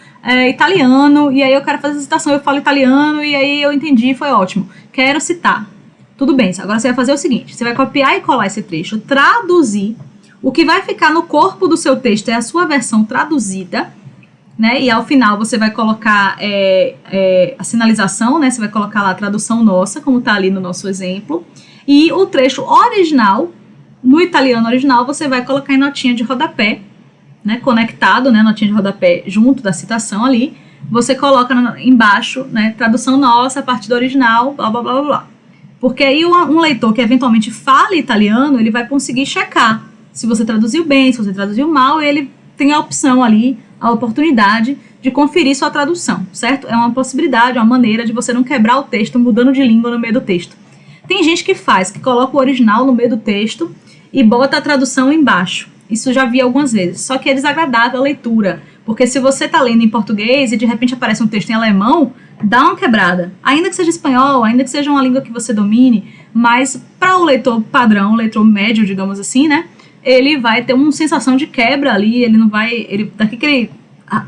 Speaker 1: italiano, e aí eu quero fazer a citação, eu falo italiano, e aí eu entendi, foi ótimo. Quero citar. Tudo bem, agora você vai fazer o seguinte, você vai copiar e colar esse trecho, traduzir, o que vai ficar no corpo do seu texto é a sua versão traduzida, né, e ao final você vai colocar a sinalização, né, você vai colocar lá a tradução nossa, como está ali no nosso exemplo, e o trecho original, no italiano original, você vai colocar em notinha de rodapé, né, conectado, né, notinha de rodapé junto da citação ali, você coloca embaixo, né, tradução nossa a partir do original, blá, blá, blá, blá, blá. Porque aí um leitor que eventualmente fala italiano, ele vai conseguir checar se você traduziu bem, se você traduziu mal, ele tem a opção ali, a oportunidade de conferir sua tradução, certo? É uma possibilidade, uma maneira de você não quebrar o texto mudando de língua no meio do texto. Tem gente que coloca o original no meio do texto e bota a tradução embaixo. Isso eu já vi algumas vezes, só que é desagradável a leitura, porque se você está lendo em português e de repente aparece um texto em alemão, dá uma quebrada, ainda que seja espanhol, ainda que seja uma língua que você domine, mas para o leitor padrão, o leitor médio, digamos assim, né, ele vai ter uma sensação de quebra ali, daqui que ele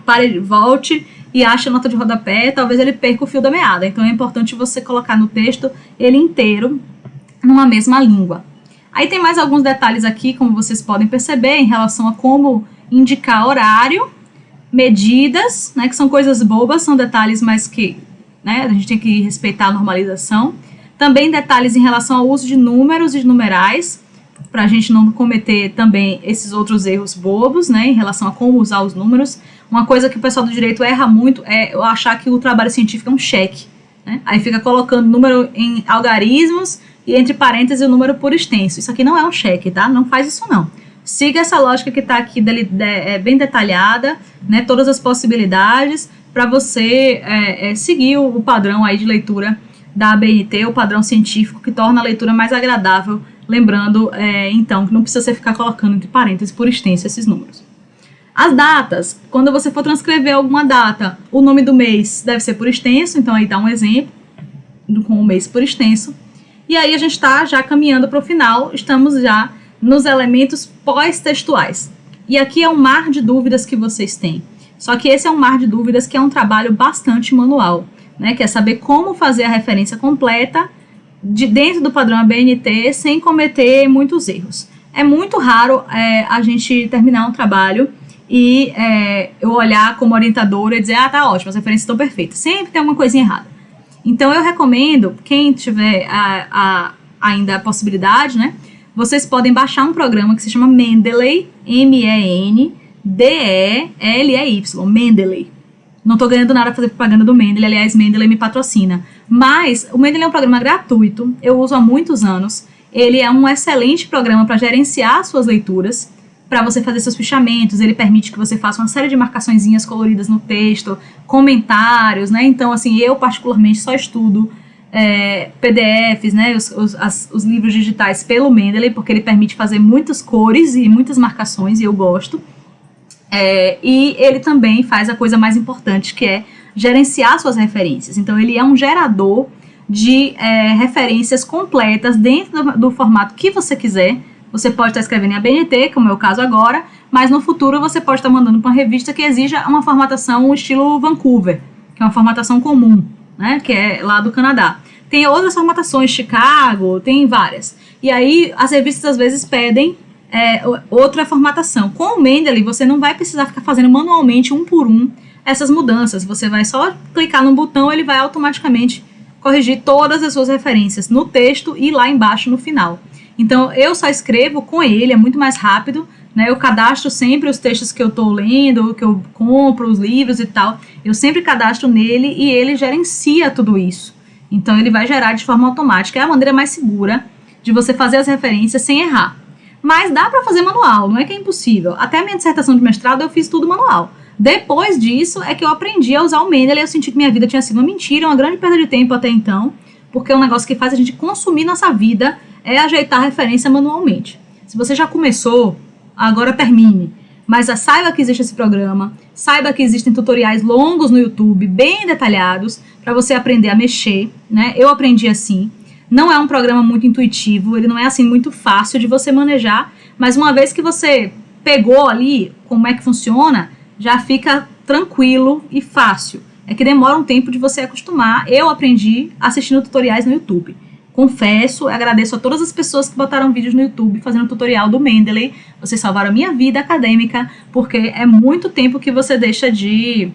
Speaker 1: pare, volte e ache a nota de rodapé, talvez ele perca o fio da meada, então é importante você colocar no texto ele inteiro numa mesma língua. Aí tem mais alguns detalhes aqui, como vocês podem perceber, em relação a como indicar horário, medidas, né, que são coisas bobas, são detalhes mais que, né, a gente tem que respeitar a normalização. Também detalhes em relação ao uso de números e de numerais, para a gente não cometer também esses outros erros bobos, né, em relação a como usar os números. Uma coisa que o pessoal do direito erra muito é eu achar que o trabalho científico é um cheque, né? Aí fica colocando número em algarismos e entre parênteses o número por extenso. Isso aqui não é um cheque, tá? Não faz isso não. Siga essa lógica que está aqui bem detalhada, né? Todas as possibilidades para você seguir o padrão aí de leitura da ABNT, o padrão científico que torna a leitura mais agradável. Lembrando, então, que não precisa você ficar colocando entre parênteses por extenso esses números. As datas, quando você for transcrever alguma data, o nome do mês deve ser por extenso, então aí dá um exemplo com o mês por extenso. E aí a gente está já caminhando para o final, estamos já nos elementos pós-textuais. E aqui é um mar de dúvidas que vocês têm. Só que esse é um mar de dúvidas que é um trabalho bastante manual. né, que é saber como fazer a referência completa dentro do padrão ABNT sem cometer muitos erros. É muito raro a gente terminar um trabalho e eu olhar como orientadora e dizer, tá ótimo, as referências estão perfeitas. Sempre tem alguma coisinha errada. Então eu recomendo, quem tiver ainda a possibilidade, né, vocês podem baixar um programa que se chama Mendeley, Mendeley, Mendeley. Não estou ganhando nada para fazer propaganda do Mendeley, aliás, Mendeley me patrocina. Mas o Mendeley é um programa gratuito, eu uso há muitos anos. Ele é um excelente programa para gerenciar suas leituras, para você fazer seus fichamentos. Ele permite que você faça uma série de marcaçõezinhas coloridas no texto, comentários, né? Então, assim, eu particularmente só estudo PDFs, né? Os livros digitais pelo Mendeley, porque ele permite fazer muitas cores e muitas marcações, e eu gosto. E ele também faz a coisa mais importante, que é gerenciar suas referências. Então, ele é um gerador de referências completas dentro do formato que você quiser. Você pode estar escrevendo em ABNT, como é o caso agora, mas no futuro você pode estar mandando para uma revista que exija uma formatação estilo Vancouver, que é uma formatação comum, né, que é lá do Canadá. Tem outras formatações, Chicago, tem várias. E aí as revistas às vezes pedem outra formatação. Com o Mendeley você não vai precisar ficar fazendo manualmente um por um essas mudanças. Você vai só clicar no botão, ele vai automaticamente corrigir todas as suas referências no texto e lá embaixo no final. Então, eu só escrevo com ele, é muito mais rápido, né? Eu cadastro sempre os textos que eu estou lendo, que eu compro, os livros e tal. Eu sempre cadastro nele e ele gerencia tudo isso. Então, ele vai gerar de forma automática. É a maneira mais segura de você fazer as referências sem errar. Mas dá para fazer manual, não é que é impossível. Até a minha dissertação de mestrado eu fiz tudo manual. Depois disso é que eu aprendi a usar o Mendeley. Eu senti que minha vida tinha sido uma mentira, uma grande perda de tempo até então, porque é um negócio que faz a gente consumir nossa vida é ajeitar a referência manualmente. Se você já começou, agora termine. Mas saiba que existe esse programa, saiba que existem tutoriais longos no YouTube, bem detalhados, para você aprender a mexer, né? Eu aprendi assim. Não é um programa muito intuitivo, ele não é assim muito fácil de você manejar, mas uma vez que você pegou ali como é que funciona, já fica tranquilo e fácil. É que demora um tempo de você acostumar. Eu aprendi assistindo tutoriais no YouTube. Confesso, agradeço a todas as pessoas que botaram vídeos no YouTube fazendo tutorial do Mendeley. Vocês salvaram a minha vida acadêmica, porque é muito tempo que você deixa de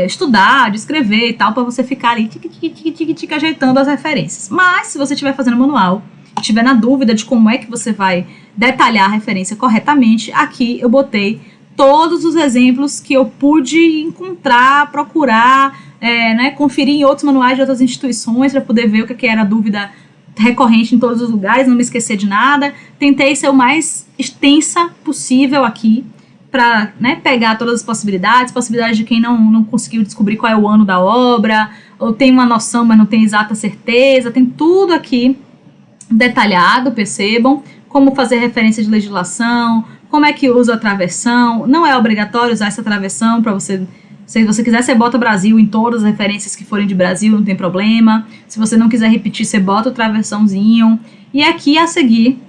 Speaker 1: estudar, de escrever e tal, para você ficar ali tic, ajeitando as referências. Mas, se você estiver fazendo manual, estiver na dúvida de como é que você vai detalhar a referência corretamente, aqui eu botei todos os exemplos que eu pude encontrar, procurar, né, conferir em outros manuais de outras instituições para poder ver o que era a dúvida recorrente em todos os lugares, não me esquecer de nada. Tentei ser o mais extensa possível aqui para, né, pegar todas as possibilidades de quem não conseguiu descobrir qual é o ano da obra, ou tem uma noção, mas não tem exata certeza. Tem tudo aqui detalhado, percebam, como fazer referência de legislação, como é que usa a travessão. Não é obrigatório usar essa travessão para você. Se você quiser, você bota Brasil em todas as referências que forem de Brasil, não tem problema. Se você não quiser repetir, você bota o travessãozinho. E aqui a seguir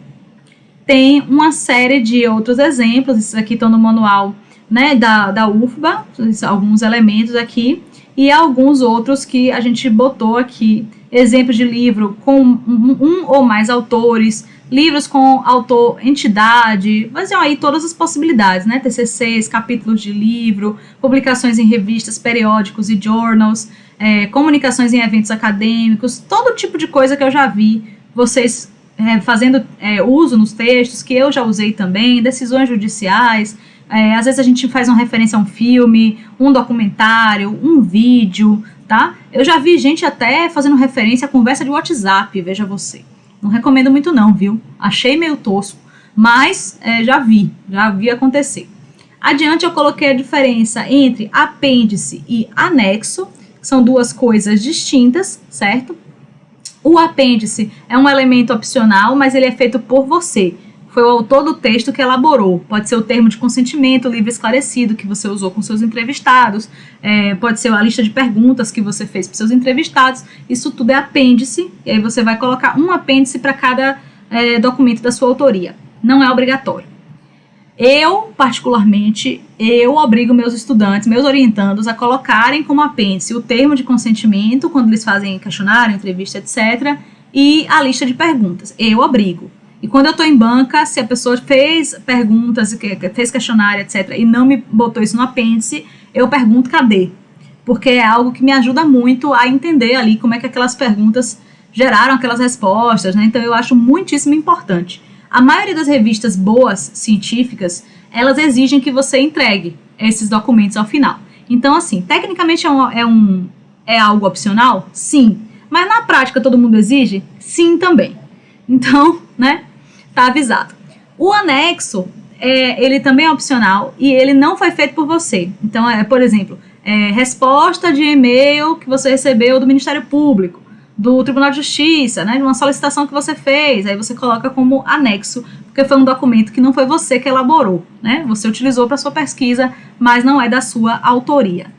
Speaker 1: tem uma série de outros exemplos. Esses aqui estão no manual, né, da UFBA, alguns elementos aqui. E alguns outros que a gente botou aqui. Exemplos de livro com um ou mais autores, livros com autor, entidade, mas aí todas as possibilidades, né? TCCs, capítulos de livro, publicações em revistas, periódicos e journals, comunicações em eventos acadêmicos, todo tipo de coisa que eu já vi vocês fazendo uso nos textos, que eu já usei também, decisões judiciais. Às vezes a gente faz uma referência a um filme, um documentário, um vídeo, tá? Eu já vi gente até fazendo referência a conversa de WhatsApp, veja você. Não recomendo muito não, viu? Achei meio tosco, mas já vi acontecer. Adiante eu coloquei a diferença entre apêndice e anexo, que são duas coisas distintas, certo? O apêndice é um elemento opcional, mas ele é feito por você. Foi o autor do texto que elaborou. Pode ser o termo de consentimento livre esclarecido que você usou com seus entrevistados, pode ser a lista de perguntas que você fez para seus entrevistados. Isso tudo é apêndice, e aí você vai colocar um apêndice para cada documento da sua autoria. Não é obrigatório. Eu, particularmente, eu obrigo meus estudantes, meus orientandos, a colocarem como apêndice o termo de consentimento, quando eles fazem questionário, entrevista, etc., e a lista de perguntas. Eu obrigo. E quando eu estou em banca, se a pessoa fez perguntas, fez questionário, etc., e não me botou isso no apêndice, eu pergunto cadê? Porque é algo que me ajuda muito a entender ali como é que aquelas perguntas geraram aquelas respostas, né? Então eu acho muitíssimo importante. A maioria das revistas boas, científicas, elas exigem que você entregue esses documentos ao final. Então, assim, tecnicamente é algo opcional? Sim. Mas na prática todo mundo exige? Sim também. Então, né, tá avisado. O anexo, ele também é opcional e ele não foi feito por você. Então, por exemplo, resposta de e-mail que você recebeu do Ministério Público, do Tribunal de Justiça, né, de uma solicitação que você fez, aí você coloca como anexo, porque foi um documento que não foi você que elaborou, né, você utilizou para sua pesquisa, mas não é da sua autoria.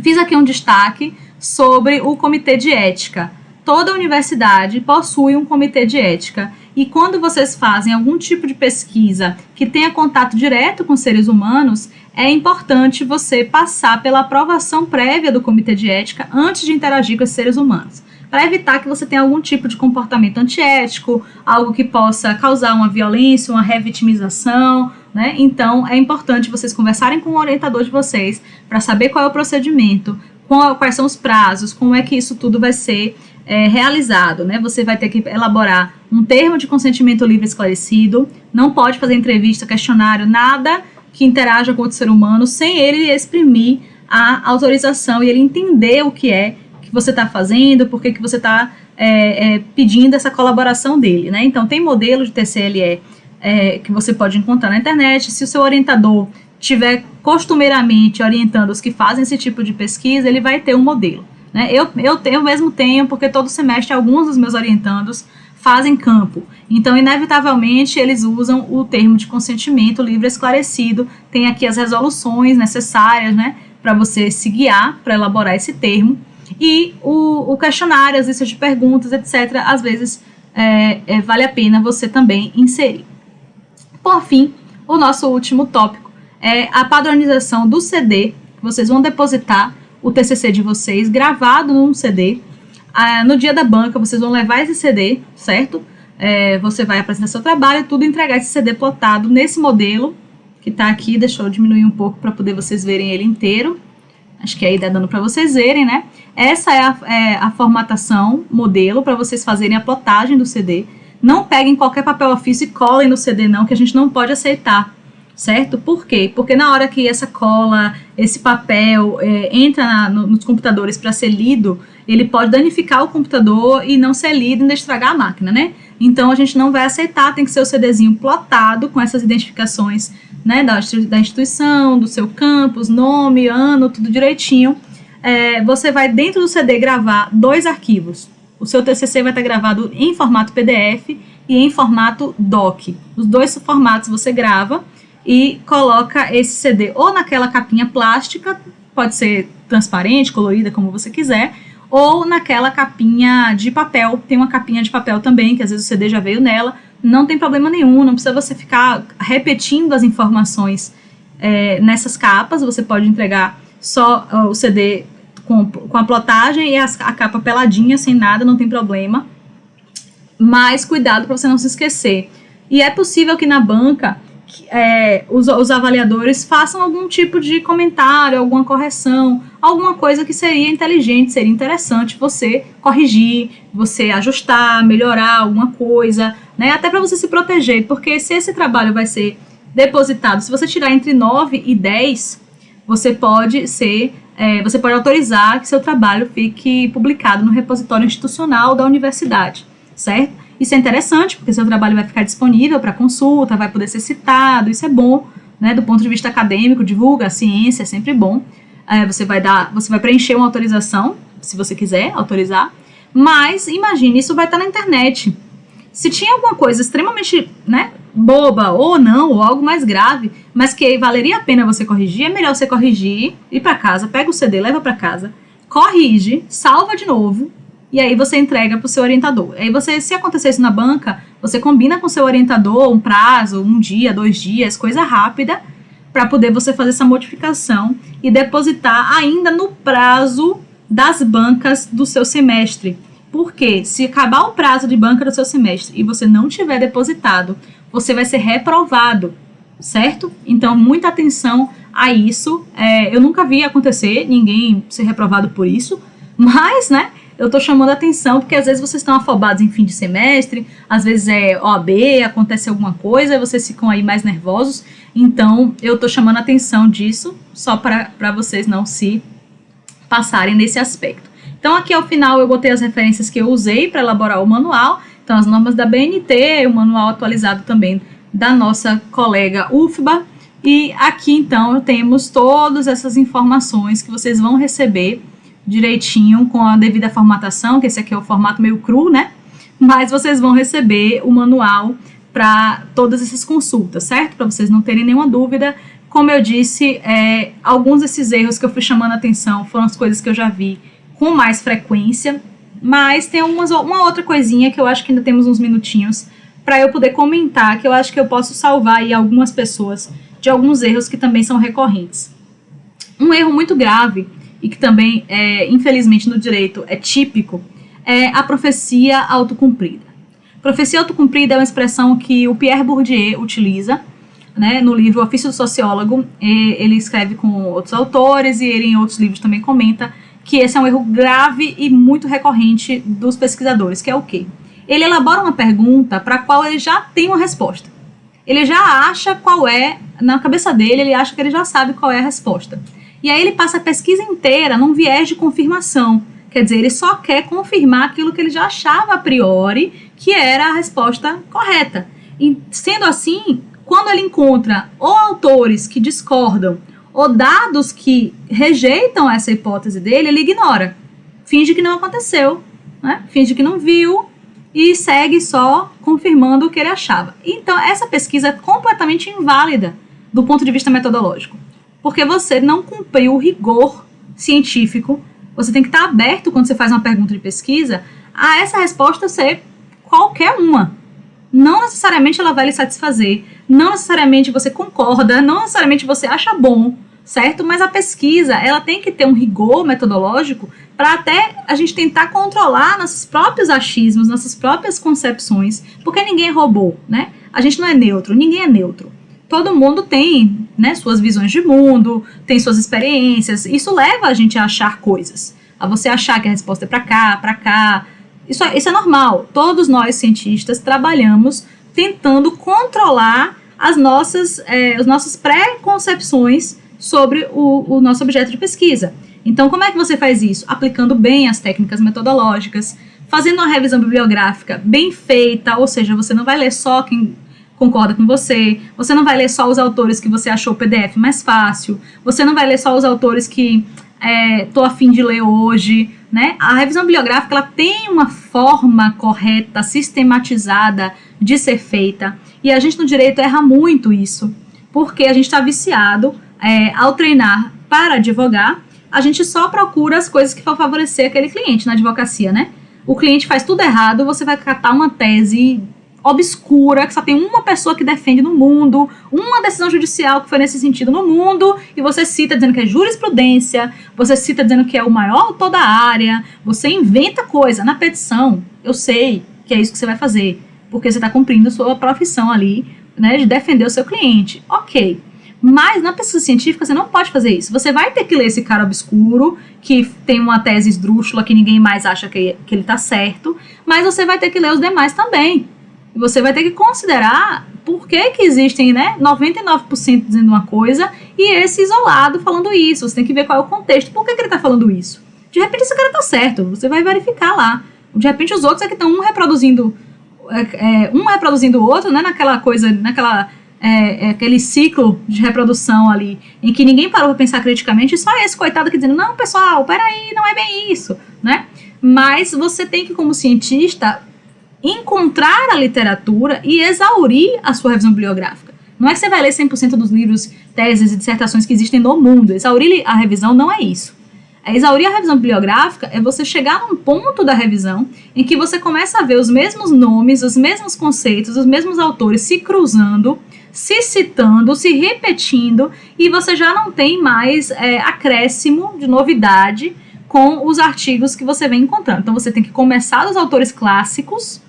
Speaker 1: Fiz aqui um destaque sobre o comitê de ética. Toda universidade possui um comitê de ética, e quando vocês fazem algum tipo de pesquisa que tenha contato direto com seres humanos, é importante você passar pela aprovação prévia do comitê de ética antes de interagir com esses seres humanos, para evitar que você tenha algum tipo de comportamento antiético, algo que possa causar uma violência, uma revitimização, né? Então, é importante vocês conversarem com o orientador de vocês para saber qual é o procedimento, quais são os prazos, como é que isso tudo vai ser realizado, né? Você vai ter que elaborar um termo de consentimento livre e esclarecido, não pode fazer entrevista, questionário, nada que interaja com outro ser humano sem ele exprimir a autorização e ele entender o que é você está fazendo, por que você está pedindo essa colaboração dele, né? Então, tem modelo de TCLE que você pode encontrar na internet. Se o seu orientador estiver costumeiramente orientando os que fazem esse tipo de pesquisa, ele vai ter um modelo, né? Eu mesmo tenho, porque todo semestre alguns dos meus orientandos fazem campo. Então, inevitavelmente, eles usam o termo de consentimento livre e esclarecido. Tem aqui as resoluções necessárias, né, para você se guiar para elaborar esse termo. E o questionário, as listas de perguntas, etc., às vezes vale a pena você também inserir. Por fim, o nosso último tópico é a padronização do CD. Vocês vão depositar o TCC de vocês gravado num CD. No dia da banca, vocês vão levar esse CD, certo? Você vai apresentar seu trabalho e tudo, entregar esse CD plotado nesse modelo que está aqui. Deixa eu diminuir um pouco para poder vocês verem ele inteiro. Acho que aí dá dando para vocês verem, né? Essa é a formatação modelo para vocês fazerem a plotagem do CD. Não peguem qualquer papel ofício e colem no CD não, que a gente não pode aceitar, certo? Por quê? Porque na hora que essa cola, esse papel entra nos computadores para ser lido, ele pode danificar o computador e não ser lido e ainda estragar a máquina, né? Então a gente não vai aceitar, tem que ser o CDzinho plotado com essas identificações, né, da instituição, do seu campus, nome, ano, tudo direitinho. Você vai dentro do CD gravar 2 arquivos. O seu TCC vai estar gravado em formato PDF e em formato DOC. Os 2 formatos você grava e coloca esse CD ou naquela capinha plástica, pode ser transparente, colorida, como você quiser, ou naquela capinha de papel. Tem uma capinha de papel também, que às vezes o CD já veio nela. Não tem problema nenhum, não precisa você ficar repetindo as informações nessas capas. Você pode entregar só o CD com a plotagem e a capa peladinha, sem nada, não tem problema. Mas cuidado para você não se esquecer. E é possível que na banca os avaliadores façam algum tipo de comentário, alguma correção, alguma coisa que seria inteligente, seria interessante você corrigir, você ajustar, melhorar alguma coisa, né? Até para você se proteger, porque se esse trabalho vai ser depositado, se você tirar entre 9 e 10, você pode autorizar que seu trabalho fique publicado no repositório institucional da universidade, certo? Isso é interessante, porque seu trabalho vai ficar disponível para consulta, vai poder ser citado, isso é bom, né? Do ponto de vista acadêmico, divulga a ciência, é sempre bom. Você vai preencher uma autorização, se você quiser autorizar, mas imagine, isso vai estar na internet. Se tinha alguma coisa extremamente, né, boba ou não, ou algo mais grave, mas que valeria a pena você corrigir, é melhor você corrigir, ir para casa, pega o CD, leva para casa, corrige, salva de novo, e aí você entrega para o seu orientador. Aí se acontecer isso na banca, Você combina com seu orientador um prazo, 1 dia, 2 dias, coisa rápida, para poder você fazer essa modificação e depositar ainda no prazo das bancas do seu semestre. Porque se acabar o prazo de banca do seu semestre e você não tiver depositado, você vai ser reprovado, certo? Então, muita atenção a isso. Eu nunca vi acontecer ninguém ser reprovado por isso, mas, né, eu tô chamando a atenção porque às vezes vocês estão afobados em fim de semestre, às vezes é OAB, acontece alguma coisa, vocês ficam aí mais nervosos. Então, eu tô chamando a atenção disso, só para vocês não se passarem nesse aspecto. Então, aqui ao final eu botei as referências que eu usei para elaborar o manual. Então, as normas da BNT, o manual atualizado também da nossa colega UFBA. E aqui, então, temos todas essas informações que vocês vão receber direitinho com a devida formatação, que esse aqui é o formato meio cru, né? Mas vocês vão receber o manual para todas essas consultas, certo? Para vocês não terem nenhuma dúvida. Como eu disse, alguns desses erros que eu fui chamando a atenção foram as coisas que eu já vi com mais frequência, mas tem uma outra coisinha que eu acho que ainda temos uns minutinhos para eu poder comentar, que eu acho que eu posso salvar aí algumas pessoas de alguns erros que também são recorrentes. Um erro muito grave e que também, infelizmente, no direito é típico, é a profecia autocumprida. Profecia autocumprida é uma expressão que o Pierre Bourdieu utiliza, né, no livro Ofício do Sociólogo. Ele escreve com outros autores e ele em outros livros também comenta que esse é um erro grave e muito recorrente dos pesquisadores, que é o quê? Ele elabora uma pergunta para a qual ele já tem uma resposta. Ele já acha qual é, na cabeça dele, ele acha que ele já sabe qual é a resposta. E aí ele passa a pesquisa inteira num viés de confirmação. Quer dizer, ele só quer confirmar aquilo que ele já achava a priori que era a resposta correta. E sendo assim, quando ele encontra ou autores que discordam ou dados que rejeitam essa hipótese dele, ele ignora. Finge que não aconteceu, né? Finge que não viu e segue só confirmando o que ele achava. Então, essa pesquisa é completamente inválida do ponto de vista metodológico, porque você não cumpriu o rigor científico. Você tem que estar aberto, quando você faz uma pergunta de pesquisa, a essa resposta ser qualquer uma. Não necessariamente ela vai lhe satisfazer, não necessariamente você concorda, não necessariamente você acha bom, certo? Mas a pesquisa, ela tem que ter um rigor metodológico para até a gente tentar controlar nossos próprios achismos, nossas próprias concepções, porque ninguém é robô, né? A gente não é neutro, ninguém é neutro. Todo mundo tem, né, suas visões de mundo, tem suas experiências, isso leva a gente a achar coisas, a você achar que a resposta é para cá. Isso é normal. Todos nós, cientistas, trabalhamos tentando controlar as nossas pré-concepções sobre o nosso objeto de pesquisa. Então, como é que você faz isso? Aplicando bem as técnicas metodológicas, fazendo uma revisão bibliográfica bem feita, ou seja, você não vai ler só quem concorda com você não vai ler só os autores que você achou o PDF mais fácil, você não vai ler só os autores que tô a fim de ler hoje, né? A revisão bibliográfica, ela tem uma forma correta, sistematizada de ser feita, e a gente no direito erra muito isso, porque a gente está viciado, ao treinar para advogar, a gente só procura as coisas que vão favorecer aquele cliente na advocacia, né? O cliente faz tudo errado, você vai catar uma tese obscura, que só tem uma pessoa que defende no mundo, uma decisão judicial que foi nesse sentido no mundo, e você cita dizendo que é jurisprudência, você cita dizendo que é o maior autor da área, você inventa coisa na petição. Eu sei que é isso que você vai fazer, porque você está cumprindo a sua profissão ali, né, de defender o seu cliente. Ok. Mas na pesquisa científica você não pode fazer isso. Você vai ter que ler esse cara obscuro, que tem uma tese esdrúxula que ninguém mais acha que ele está certo, mas você vai ter que ler os demais também. Você vai ter que considerar por que existem, né, 99% dizendo uma coisa e esse isolado falando isso. Você tem que ver qual é o contexto. Por que ele está falando isso? De repente esse cara está certo, você vai verificar lá. De repente os outros é que estão um reproduzindo o outro, né, naquela coisa, aquele ciclo de reprodução ali, em que ninguém parou para pensar criticamente, e só esse coitado aqui dizendo, não, pessoal, peraí, não é bem isso, né? Mas você tem que, como cientista, encontrar a literatura e exaurir a sua revisão bibliográfica. Não é que você vai ler 100% dos livros, teses e dissertações que existem no mundo. Exaurir a revisão não é isso. Exaurir a revisão bibliográfica é você chegar num ponto da revisão em que você começa a ver os mesmos nomes, os mesmos conceitos, os mesmos autores se cruzando, se citando, se repetindo, e você já não tem mais acréscimo de novidade com os artigos que você vem encontrando. Então você tem que começar dos autores clássicos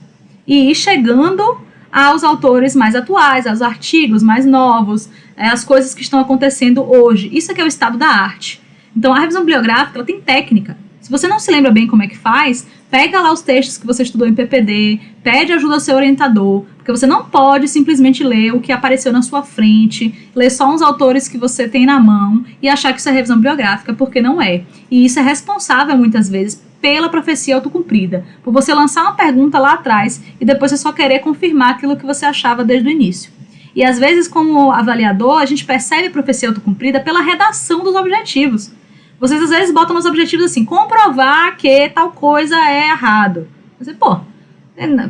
Speaker 1: e ir chegando aos autores mais atuais, aos artigos mais novos, as coisas que estão acontecendo hoje. Isso é que é o estado da arte. Então, a revisão bibliográfica, ela tem técnica. Se você não se lembra bem como é que faz, pega lá os textos que você estudou em PPD, pede ajuda ao seu orientador, porque você não pode simplesmente ler o que apareceu na sua frente, ler só uns autores que você tem na mão e achar que isso é revisão bibliográfica, porque não é. E isso é responsável, muitas vezes, pela profecia autocumprida, por você lançar uma pergunta lá atrás e depois você só querer confirmar aquilo que você achava desde o início. E às vezes, como avaliador, a gente percebe a profecia autocumprida pela redação dos objetivos. Vocês às vezes botam nos objetivos assim, comprovar que tal coisa é errado. Você,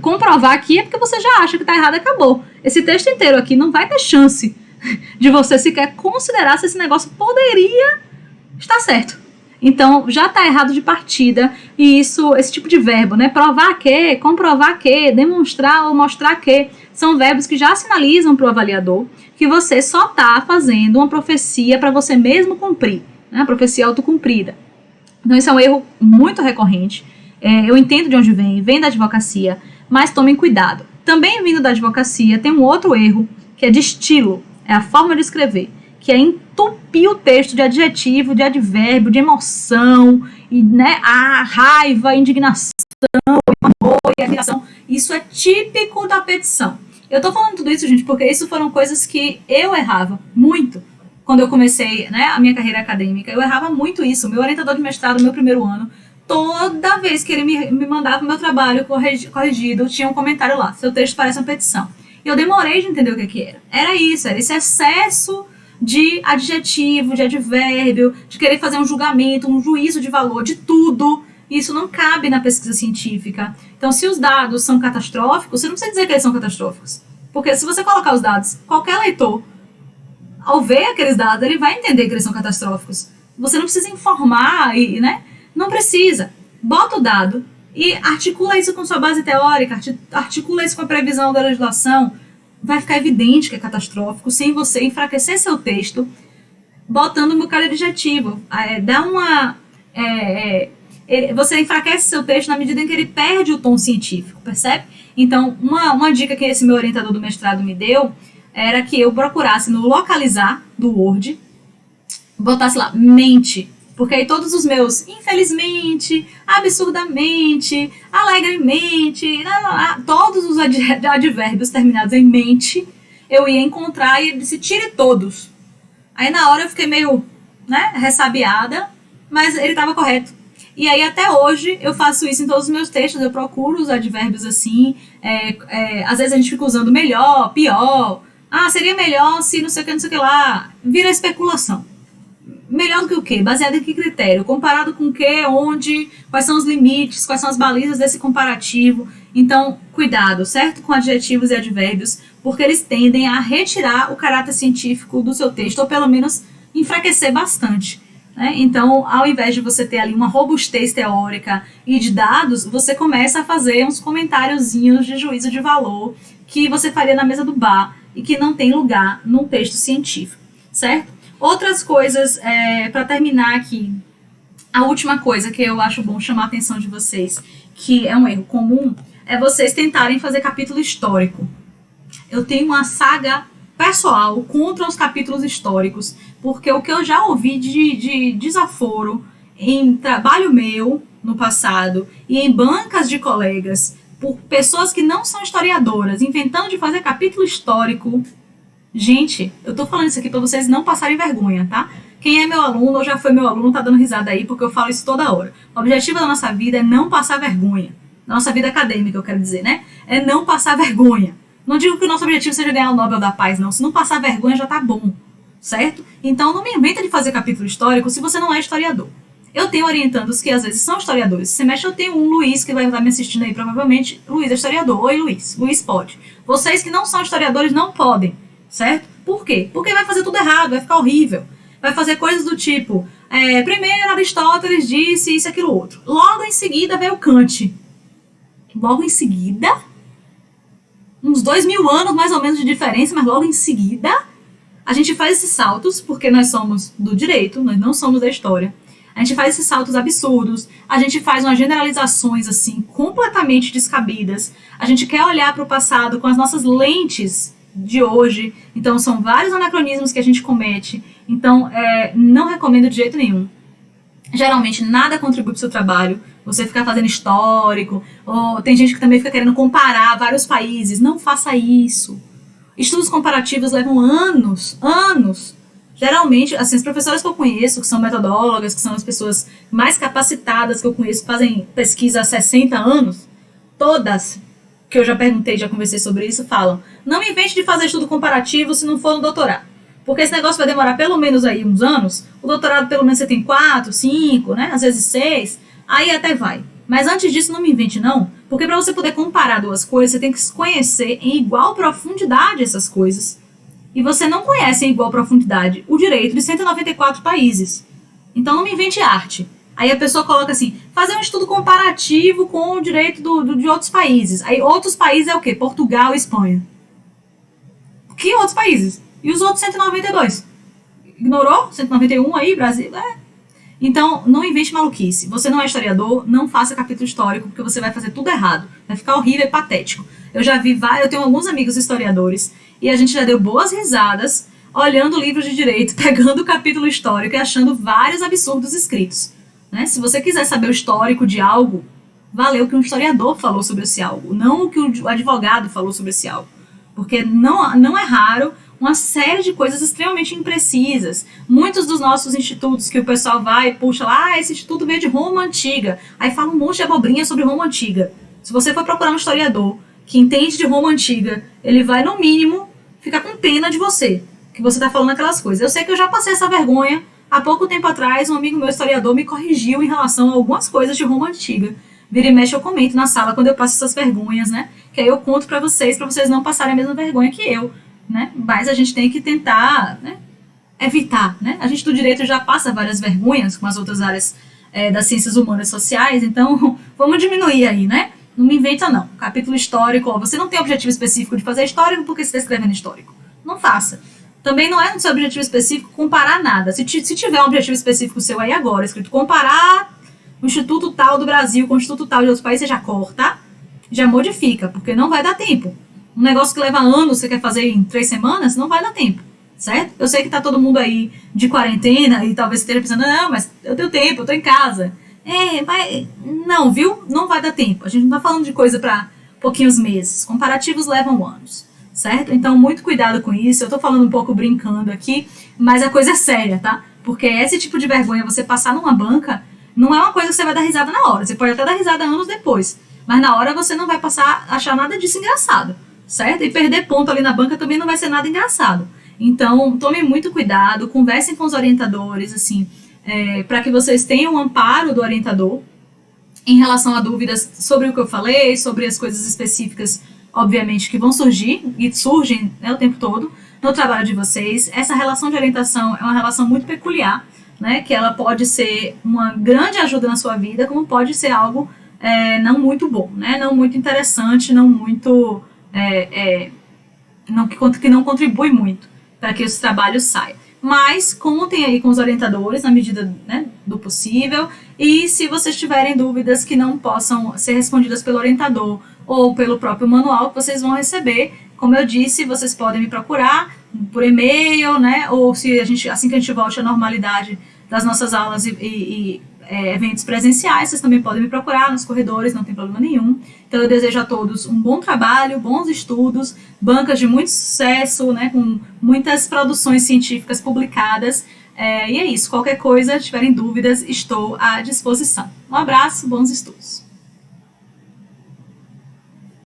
Speaker 1: comprovar aqui é porque você já acha que está errado e acabou. Esse texto inteiro aqui não vai ter chance de você sequer considerar se esse negócio poderia estar certo. Então, já está errado de partida, e esse tipo de verbo, né, provar que, comprovar que, demonstrar ou mostrar que, são verbos que já sinalizam para o avaliador que você só está fazendo uma profecia para você mesmo cumprir, né, a profecia autocumprida. Então, isso é um erro muito recorrente. Eu entendo de onde vem da advocacia, mas tomem cuidado. Também vindo da advocacia, tem um outro erro, que é de estilo, é a forma de escrever, que é entupir o texto de adjetivo, de advérbio, de emoção, e, né, a raiva, a indignação, o amor e a admiração. Isso é típico da petição. Eu tô falando tudo isso, gente, porque isso foram coisas que eu errava muito quando eu comecei, né, a minha carreira acadêmica. Eu errava muito isso. Meu orientador de mestrado, no meu primeiro ano, toda vez que ele me mandava o meu trabalho corrigido, tinha um comentário lá: seu texto parece uma petição. E eu demorei de entender o que era. Era isso, era esse excesso de adjetivo, de advérbio, de querer fazer um julgamento, um juízo de valor de tudo. Isso não cabe na pesquisa científica. Então, se os dados são catastróficos, você não precisa dizer que eles são catastróficos. Porque se você colocar os dados, qualquer leitor, ao ver aqueles dados, ele vai entender que eles são catastróficos. Você não precisa informar, né? Não precisa. Bota o dado e articula isso com sua base teórica, articula isso com a previsão da legislação. Vai ficar evidente que é catastrófico sem você enfraquecer seu texto botando um bocado de adjetivo. Você enfraquece seu texto na medida em que ele perde o tom científico, percebe? Então, uma dica que esse meu orientador do mestrado me deu era que eu procurasse no localizar do Word, botasse lá, mente. Porque aí todos os meus, infelizmente, absurdamente, alegremente, todos os advérbios terminados em mente, eu ia encontrar e ele disse, tire todos. Aí na hora eu fiquei meio, né, ressabiada, mas ele estava correto. E aí até hoje eu faço isso em todos os meus textos, eu procuro os advérbios assim, às vezes a gente fica usando melhor, pior, seria melhor se não sei o que lá, vira especulação. Melhor do que o quê? Baseado em que critério? Comparado com o quê? Onde? Quais são os limites? Quais são as balizas desse comparativo? Então, cuidado, certo? Com adjetivos e advérbios, porque eles tendem a retirar o caráter científico do seu texto, ou pelo menos enfraquecer bastante, né? Então, ao invés de você ter ali uma robustez teórica e de dados, você começa a fazer uns comentáriozinhos de juízo de valor que você faria na mesa do bar e que não tem lugar num texto científico, certo? Outras coisas, para terminar aqui, a última coisa que eu acho bom chamar a atenção de vocês, que é um erro comum, é vocês tentarem fazer capítulo histórico. Eu tenho uma saga pessoal contra os capítulos históricos, porque o que eu já ouvi de desaforo em trabalho meu no passado e em bancas de colegas, por pessoas que não são historiadoras, inventando de fazer capítulo histórico. Gente, eu tô falando isso aqui pra vocês não passarem vergonha, tá? Quem é meu aluno ou já foi meu aluno tá dando risada aí, porque eu falo isso toda hora. O objetivo da nossa vida é não passar vergonha. Da nossa vida acadêmica, eu quero dizer, né? É não passar vergonha. Não digo que o nosso objetivo seja ganhar o Nobel da Paz, não. Se não passar vergonha, já tá bom, certo? Então, não me inventa de fazer capítulo histórico se você não é historiador. Eu tenho orientandos que às vezes são historiadores. Esse semestre eu tenho um Luiz que vai estar me assistindo aí, provavelmente. Luiz é historiador. Oi, Luiz. Luiz pode. Vocês que não são historiadores não podem. Certo? Por quê? Porque vai fazer tudo errado, vai ficar horrível. vai fazer coisas do tipo, primeiro Aristóteles disse isso, aquilo, outro. Logo em seguida veio Kant. Logo em seguida, uns 2000 anos mais ou menos de diferença, mas logo em seguida, a gente faz esses saltos, porque nós somos do direito, nós não somos da história. A gente faz esses saltos absurdos, a gente faz umas generalizações, assim, completamente descabidas. A gente quer olhar para o passado com as nossas lentes de hoje. Então, são vários anacronismos que a gente comete. Então, não recomendo de jeito nenhum. Geralmente, nada contribui para o seu trabalho. Você ficar fazendo histórico, ou tem gente que também fica querendo comparar vários países. Não faça isso. Estudos comparativos levam anos. Geralmente, assim, as professoras que eu conheço, que são metodólogas, que são as pessoas mais capacitadas que eu conheço, que fazem pesquisa há 60 anos, todas que eu já perguntei, já conversei sobre isso, falam, não me invente de fazer estudo comparativo se não for no doutorado. Porque esse negócio vai demorar pelo menos aí uns anos, o doutorado pelo menos você tem 4, 5, né, às vezes 6, aí até vai. Mas antes disso, não me invente não, porque para você poder comparar duas coisas, você tem que conhecer em igual profundidade essas coisas. E você não conhece em igual profundidade o direito de 194 países. Então não me invente arte. Aí a pessoa coloca assim, fazer um estudo comparativo com o direito de outros países. Aí outros países é o quê? Portugal e Espanha. Que outros países? E os outros 192? Ignorou? 191 aí, Brasil? Então, não invente maluquice. Você não é historiador, não faça capítulo histórico, porque você vai fazer tudo errado. Vai ficar horrível e patético. Eu tenho alguns amigos historiadores, e a gente já deu boas risadas olhando livros de direito, pegando o capítulo histórico e achando vários absurdos escritos. Né? Se você quiser saber o histórico de algo, valeu o que um historiador falou sobre esse algo, não o que o advogado falou sobre esse algo. Porque não é raro uma série de coisas extremamente imprecisas. Muitos dos nossos institutos que o pessoal vai e puxa lá, esse instituto veio de Roma Antiga. Aí fala um monte de abobrinha sobre Roma Antiga. Se você for procurar um historiador que entende de Roma Antiga, ele vai, no mínimo, ficar com pena de você, que você está falando aquelas coisas. Eu sei que eu já passei essa vergonha. Há pouco tempo atrás, um amigo meu historiador me corrigiu em relação a algumas coisas de Roma Antiga. Vira e mexe eu comento na sala quando eu passo essas vergonhas, né? Que aí eu conto para vocês não passarem a mesma vergonha que eu, né? Mas a gente tem que tentar, né, evitar, né? A gente do direito já passa várias vergonhas com as outras áreas das ciências humanas e sociais, então vamos diminuir aí, né? Não me inventa não. Capítulo histórico, você não tem objetivo específico de fazer histórico porque você está escrevendo histórico. Não faça. Também não é no seu objetivo específico comparar nada. Se tiver um objetivo específico seu aí agora, escrito comparar o Instituto tal do Brasil com o Instituto tal de outros países, você já corta, já modifica, porque não vai dar tempo. Um negócio que leva anos, você quer fazer em 3 semanas, não vai dar tempo, certo? Eu sei que tá todo mundo aí de quarentena e talvez você esteja pensando, não, mas eu tenho tempo, eu tô em casa. Mas não, viu? Não vai dar tempo. A gente não tá falando de coisa para pouquinhos meses. Comparativos levam anos, certo? Então, muito cuidado com isso. Eu tô falando um pouco brincando aqui, mas a coisa é séria, tá? Porque esse tipo de vergonha, você passar numa banca, não é uma coisa que você vai dar risada na hora. Você pode até dar risada anos depois, mas na hora você não vai passar a achar nada disso engraçado, certo? E perder ponto ali na banca também não vai ser nada engraçado. Então, tome muito cuidado, conversem com os orientadores, assim, para que vocês tenham o amparo do orientador em relação a dúvidas sobre o que eu falei, sobre as coisas específicas, obviamente, que vão surgir, e surgem, né, o tempo todo, no trabalho de vocês. Essa relação de orientação é uma relação muito peculiar, né, que ela pode ser uma grande ajuda na sua vida, como pode ser algo não muito bom, né, não muito interessante, não muito... que não contribui muito para que esse trabalho saia. Mas contem aí com os orientadores na medida, né, do possível, e se vocês tiverem dúvidas que não possam ser respondidas pelo orientador ou pelo próprio manual que vocês vão receber, como eu disse, vocês podem me procurar por e-mail, né, ou se assim que a gente volte à normalidade das nossas aulas e eventos presenciais, vocês também podem me procurar nos corredores, não tem problema nenhum. Então eu desejo a todos um bom trabalho, bons estudos, bancas de muito sucesso, né, com muitas produções científicas publicadas, e é isso, qualquer coisa, se tiverem dúvidas, estou à disposição. Um abraço, bons estudos.